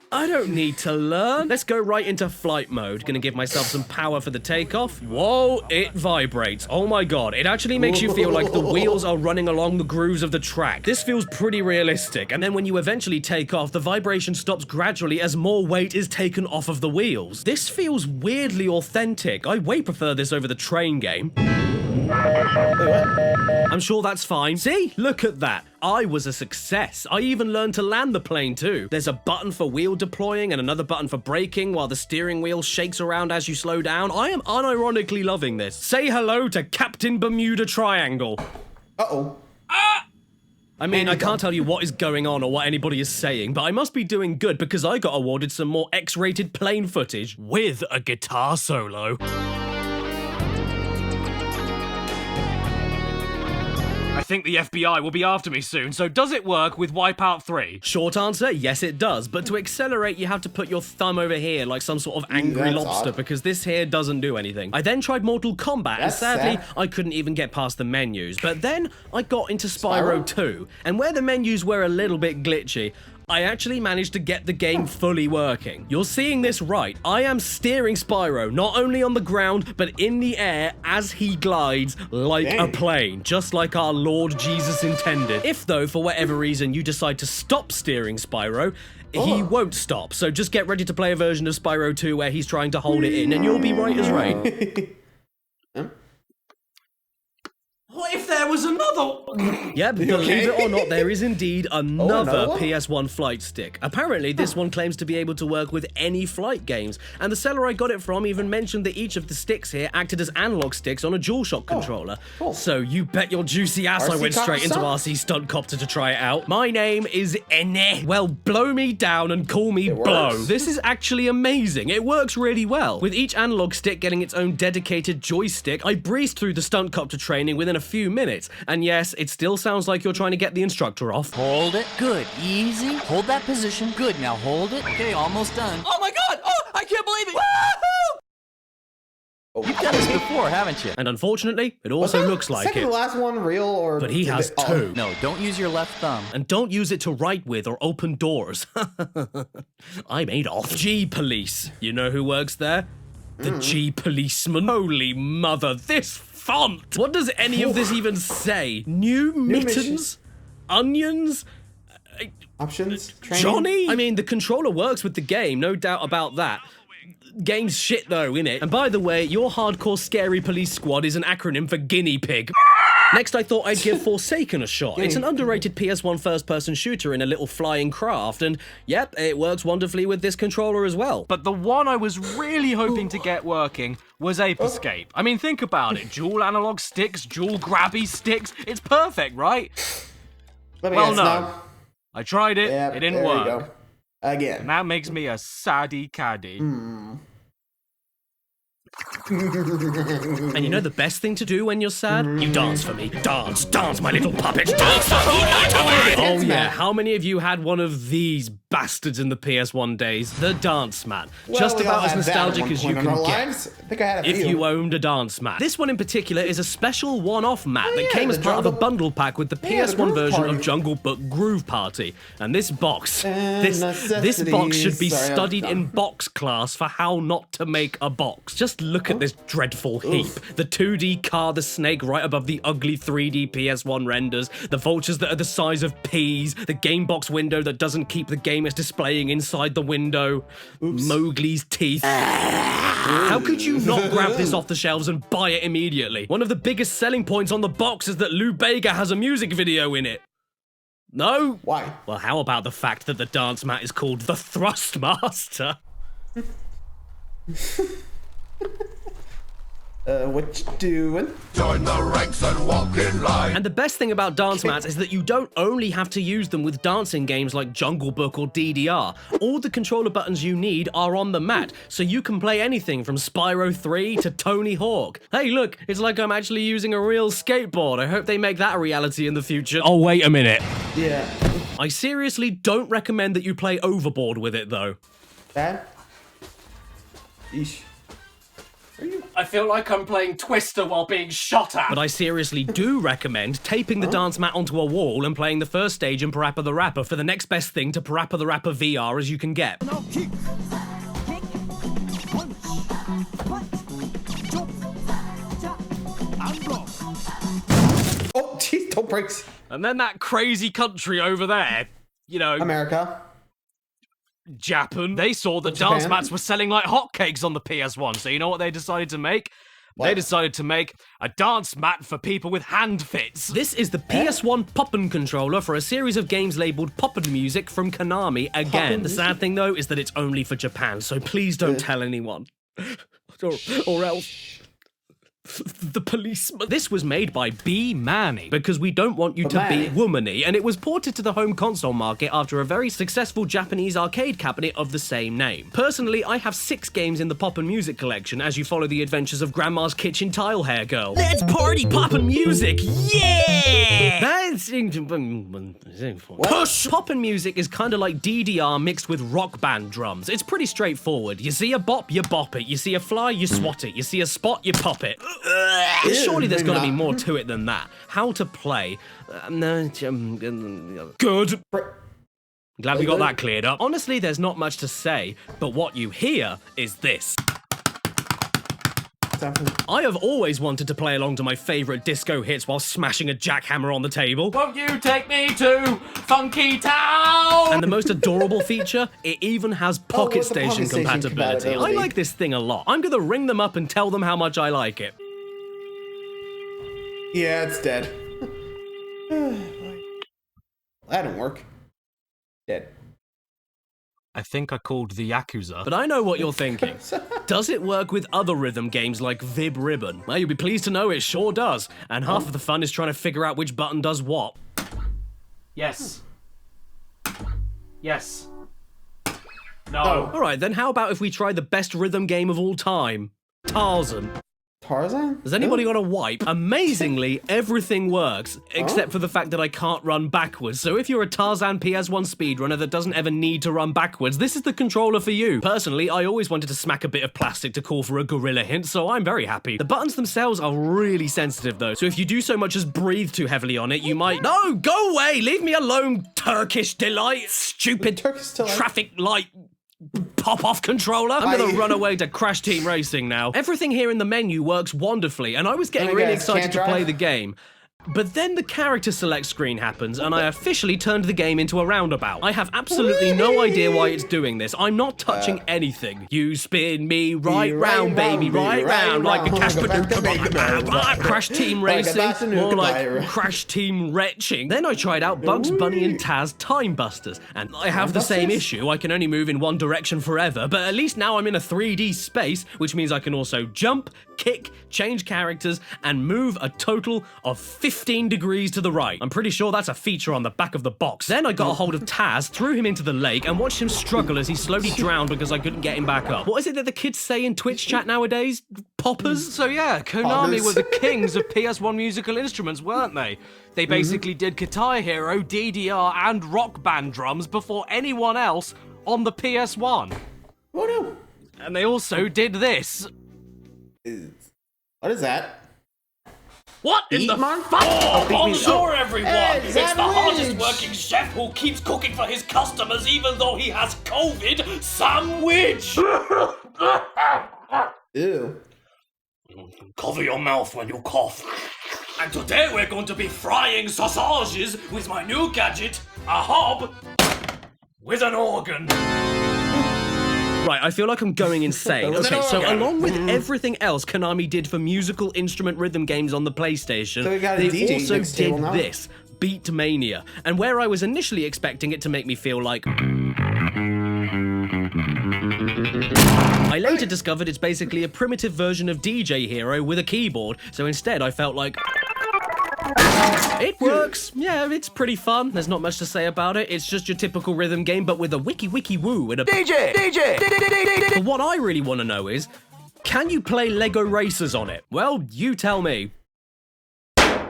I don't need to learn. Let's go right into flight mode. Gonna give myself some power for the takeoff. Whoa, it vibrates. Oh my god, it actually makes you feel like the wheels are running along the grooves of the track. This feels pretty realistic. And then when you eventually take off, the vibration stops gradually as more weight is taken off of the wheels. This feels weirdly authentic. I way prefer this over the train game. I'm sure that's fine. See? Look at that. I was a success. I even learned to land the plane too. There's a button for wheel deploying and another button for braking while the steering wheel shakes around as you slow down. I am unironically loving this. Say hello to Captain Bermuda Triangle. Uh-oh. I mean, I can't tell you what is going on or what anybody is saying, but I must be doing good because I got awarded some more X-rated plane footage with a guitar solo. I think the FBI will be after me soon, so does it work with Wipeout 3? Short answer, yes it does, but to accelerate you have to put your thumb over here like some sort of angry lobster because this here doesn't do anything. I then tried Mortal Kombat and sadly I couldn't even get past the menus, but then I got into Spyro 2, and where the menus were a little bit glitchy, I actually managed to get the game fully working. You're seeing this right. I am steering Spyro, not only on the ground, but in the air as he glides like a plane, just like our Lord Jesus intended. If though, for whatever reason, you decide to stop steering Spyro, he won't stop. So just get ready to play a version of Spyro 2 where he's trying to hold it in, and you'll be right as rain. What if there was another? Yeah, believe it or not, there is indeed another PS1 flight stick. Apparently, this one claims to be able to work with any flight games, and the seller I got it from even mentioned that each of the sticks here acted as analog sticks on a DualShock controller. So you bet your juicy ass I went straight into RC Stunt Copter to try it out. My name is Ene. Well, blow me down and call me Blow. This is actually amazing. It works really well. With each analog stick getting its own dedicated joystick, I breezed through the Stunt Copter training within a few minutes, and yes, it still sounds like you're trying to get the instructor off. Hold it. Good. Easy. Hold that position. Good. Now hold it. Okay, almost done. Oh my god! Oh, I can't believe it! Woohoo! You've done this before, haven't you? And unfortunately, it also looks like it. The last one real or... But he has two. No, don't use your left thumb. And don't use it to write with or open doors. I'm Adolf. G-Police. You know who works there? The G-Policeman. Holy mother, this font! What does any of this even say? New mittens? Onions? Options? Training? Johnny? I mean, the controller works with the game, no doubt about that. Game's shit though, innit? And by the way, your hardcore scary police squad is an acronym for guinea pig. Next, I thought I'd give Forsaken a shot. It's an underrated PS1 first-person shooter in a little flying craft, and yep, it works wonderfully with this controller as well. But the one I was really hoping to get working was Ape Escape. I mean, think about it. Dual analog sticks, dual grabby sticks. It's perfect, right? Well, no. I tried it, it didn't work. You go. Again. And that makes me a saddy caddy. And you know the best thing to do when you're sad? You dance for me. Dance, dance, my little puppet. Dance for me. Oh yeah, how many of you had one of these bastards in the PS1 days? The dance mat. Well, Just we all about as had that at nostalgic one as you point in can our get. lives. I think I had a If few. you owned a dance mat. This one in particular is a special one-off mat that came as part of a bundle pack with the PS1 version of Jungle Book Groove Party. And this box, this box should be studied in box class for how not to make a box. Just look at this dreadful heap. The 2D car, the snake right above the ugly 3D PS1 renders, the vultures that are the size of peas, the game box window that doesn't keep the game it's displaying inside the window, Mowgli's teeth. How could you not grab this off the shelves and buy it immediately? One of the biggest selling points on the box is that Lou Bega has a music video in it. No? Why? Well, how about the fact that the dance mat is called the Thrustmaster? What you doing? Join the ranks and walk in line. And the best thing about dance mats is that you don't only have to use them with dancing games like Jungle Book or DDR. All the controller buttons you need are on the mat, so you can play anything from Spyro 3 to Tony Hawk. Hey look, it's like I'm actually using a real skateboard. I hope they make that a reality in the future. Oh, wait a minute. Yeah. I seriously don't recommend that you play Overboard with it though. Bad? Eesh. I feel like I'm playing Twister while being shot at. But I seriously do recommend taping the dance mat onto a wall and playing the first stage in Parappa the Rapper for the next best thing to Parappa the Rapper VR as you can get. Now kick, punch, jump, and block. Oh, jeez, don't breaks. And then that crazy country over there, you know, America. Japan, they saw that dance mats were selling like hotcakes on the PS1, so you know what they decided to make? They decided to make a dance mat for people with hand fits. This is the PS1 Poppin' controller for a series of games labeled Poppin' Music from Konami again. The sad thing though is that it's only for Japan, so please don't tell anyone. or else... The policeman. This was made by B. Manny because we don't want you to be womany, and it was ported to the home console market after a very successful Japanese arcade cabinet of the same name. Personally, I have 6 games in the Poppin' Music collection as you follow the adventures of Grandma's Kitchen Tile Hair Girl. Let's party Poppin' Music! Yeah! Push! Poppin' Music is kind of like DDR mixed with rock band drums. It's pretty straightforward. You see a bop, you bop it. You see a fly, you swat it. You see a spot, you pop it. Surely there's got to be more to it than that. How to play. Good. Glad we got that cleared up. Honestly, there's not much to say, but what you hear is this. I have always wanted to play along to my favourite disco hits while smashing a jackhammer on the table. Won't you take me to Funky Town? And the most adorable feature, it even has Pocket Station compatibility. I like this thing a lot. I'm gonna ring them up and tell them how much I like it. Yeah, it's dead. That didn't work. Dead. I think I called the Yakuza. But I know what you're thinking. Does it work with other rhythm games like Vib Ribbon? Well, you'll be pleased to know it sure does. And half of the fun is trying to figure out which button does what. Yes. Yes. No. Alright, then how about if we try the best rhythm game of all time? Tarzan. Tarzan? Has anybody got a wipe? Amazingly, everything works, except for the fact that I can't run backwards. So if you're a Tarzan PS1 speedrunner that doesn't ever need to run backwards, this is the controller for you. Personally, I always wanted to smack a bit of plastic to call for a gorilla hint, so I'm very happy. The buttons themselves are really sensitive though, so if you do so much as breathe too heavily on it, you might— No, go away! Leave me alone, Turkish delight! Stupid traffic light pop-off controller. I'm gonna run away to Crash Team Racing now. Everything here in the menu works wonderfully, and I was getting really excited to play the game. But then the character select screen happens, and I officially turned the game into a roundabout. I have absolutely no idea why it's doing this. I'm not touching anything. You spin me right round, baby, right round, like a Crash Team Racing, more like Crash Team Retching. Then I tried out Bugs Bunny and Taz Time Busters, and I have the same issue. I can only move in one direction forever, but at least now I'm in a 3D space, which means I can also jump, kick, change characters, and move a total of 15 degrees to the right. I'm pretty sure that's a feature on the back of the box. Then I got a hold of Taz, threw him into the lake, and watched him struggle as he slowly drowned because I couldn't get him back up. What is it that the kids say in Twitch chat nowadays? Poppers? So yeah, Konami were the kings of PS1 musical instruments, weren't they? They basically did Guitar Hero, DDR, and Rock Band drums before anyone else on the PS1. Oh no. And they also did this. What is that? What in the fuck? Bonjour, everyone! Hey, it's the sandwich! hardest working chef who keeps cooking for his customers even though he has COVID. Sandwich! Ew. Cover your mouth when you cough. And today we're going to be frying sausages with my new gadget, a hob with an organ. Right, I feel like I'm going insane. Okay, so along with everything else Konami did for musical instrument rhythm games on the PlayStation, So we got a they DJ also next table did now. this, Beat Mania. And where I was initially expecting it to make me feel like... I later discovered it's basically a primitive version of DJ Hero with a keyboard, so instead I felt like... It works. Yeah, it's pretty fun. There's not much to say about it. It's just your typical rhythm game, but with a wiki woo and a DJ. But what I really want to know is, can you play Lego Racers on it? Well, you tell me.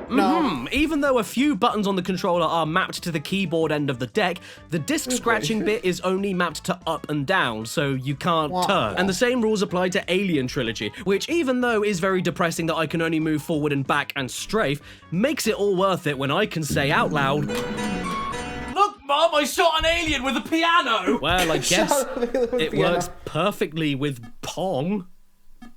No. Even though a few buttons on the controller are mapped to the keyboard end of the deck, the disc scratching bit is only mapped to up and down, so you can't turn. And the same rules apply to Alien Trilogy, which even though is very depressing that I can only move forward and back and strafe, makes it all worth it when I can say out loud, Look, Mom, I shot an alien with a piano! well, I guess it works perfectly with Pong.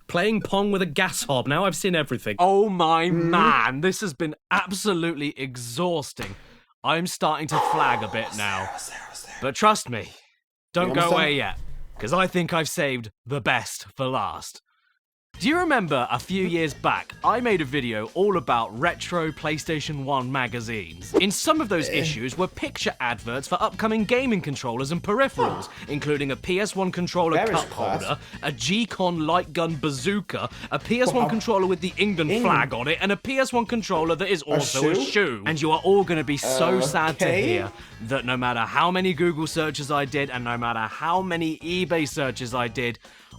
Playing Pong with a gas hob. Now I've seen everything. Oh my man, this has been absolutely exhausting. I'm starting to flag a bit now. But trust me, don't go away yet, because I think I've saved the best for last. Do you remember a few years back, I made a video all about retro PlayStation 1 magazines? In some of those issues were picture adverts for upcoming gaming controllers and peripherals, including a PS1 controller cup holder, a G-Con light gun bazooka, a PS1 controller with the England flag on it, and a PS1 controller that is also a shoe. And you are all going to be so sad to hear that no matter how many Google searches I did, and no matter how many eBay searches I did,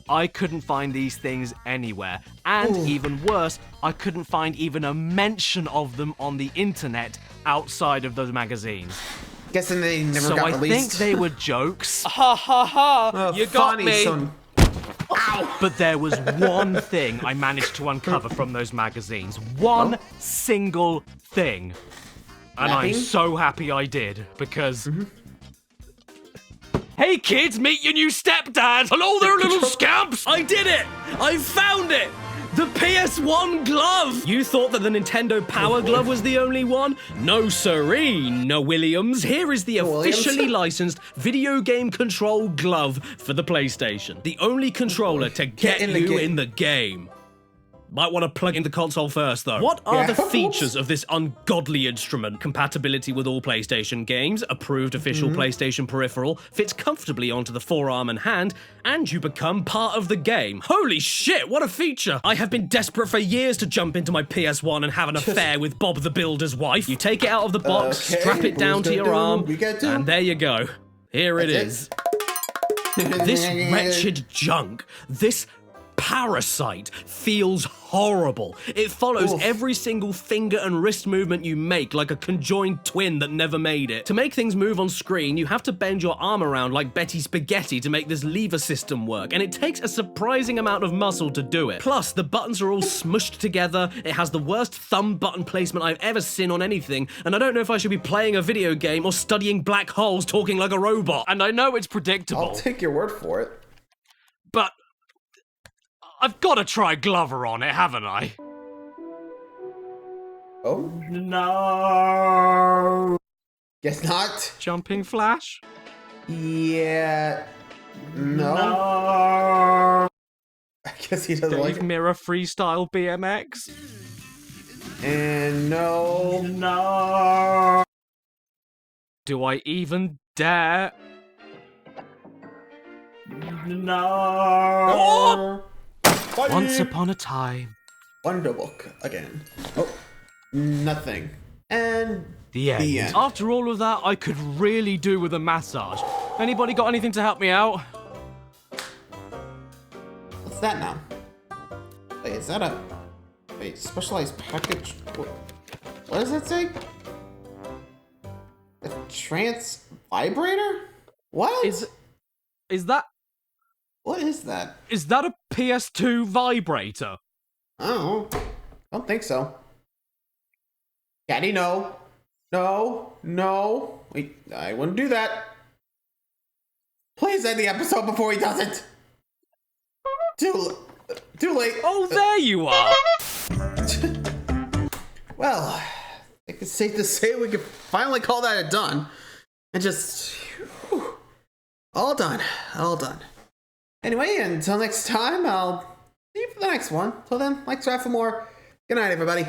I couldn't find these things anywhere. And even worse, I couldn't find even a mention of them on the internet outside of those magazines. Guessing they never got released. So I think they were jokes. Ha ha ha! You got me! Ow. But there was one thing I managed to uncover from those magazines. One single thing. And I'm so happy I did, because... Hey kids, meet your new stepdad! Hello there, little scamps! I did it! I found it! The PS1 glove! You thought that the Nintendo Power Glove was the only one? No siree, no Williams. Here is the officially licensed video game control glove for the PlayStation. The only controller to get you in the game. Might want to plug in the console first, though. What are the features of this ungodly instrument? Compatibility with all PlayStation games, approved official PlayStation peripheral, fits comfortably onto the forearm and hand, and you become part of the game. Holy shit, what a feature! I have been desperate for years to jump into my PS1 and have an affair with Bob the Builder's wife. You take it out of the box, strap it down to your arm, and there you go. Here it is. This wretched junk, this parasite feels horrible. It follows every single finger and wrist movement you make like a conjoined twin that never made it. To make things move on screen, you have to bend your arm around like Betty Spaghetti to make this lever system work, and it takes a surprising amount of muscle to do it. Plus, the buttons are all smushed together, it has the worst thumb button placement I've ever seen on anything, and I don't know if I should be playing a video game or studying black holes talking like a robot. And I know it's predictable. I'll take your word for it. But I've got to try Glover on it, haven't I? Oh? No. Guess not. Jumping Flash? Yeah. No. I guess he doesn't like Dave it. Mirror Freestyle BMX? And no. No. Do I even dare? No. Once upon a time. Wonderbook again. Oh, nothing. And The end. After all of that, I could really do with a massage. Anybody got anything to help me out? What's that now? Wait, is that a specialized package? What does that say? A trance vibrator? What? Is that? What is that? Is that a PS2 vibrator? Oh, don't think so. Caddy, no. No, no. Wait, I wouldn't do that. Please end the episode before he does it. Too late. Oh, there you are. Well, I think it's safe to say we can finally call that a done. And just, whew, all done. Anyway, until next time, I'll see you for the next one. Till then, like, try for more. Good night, everybody.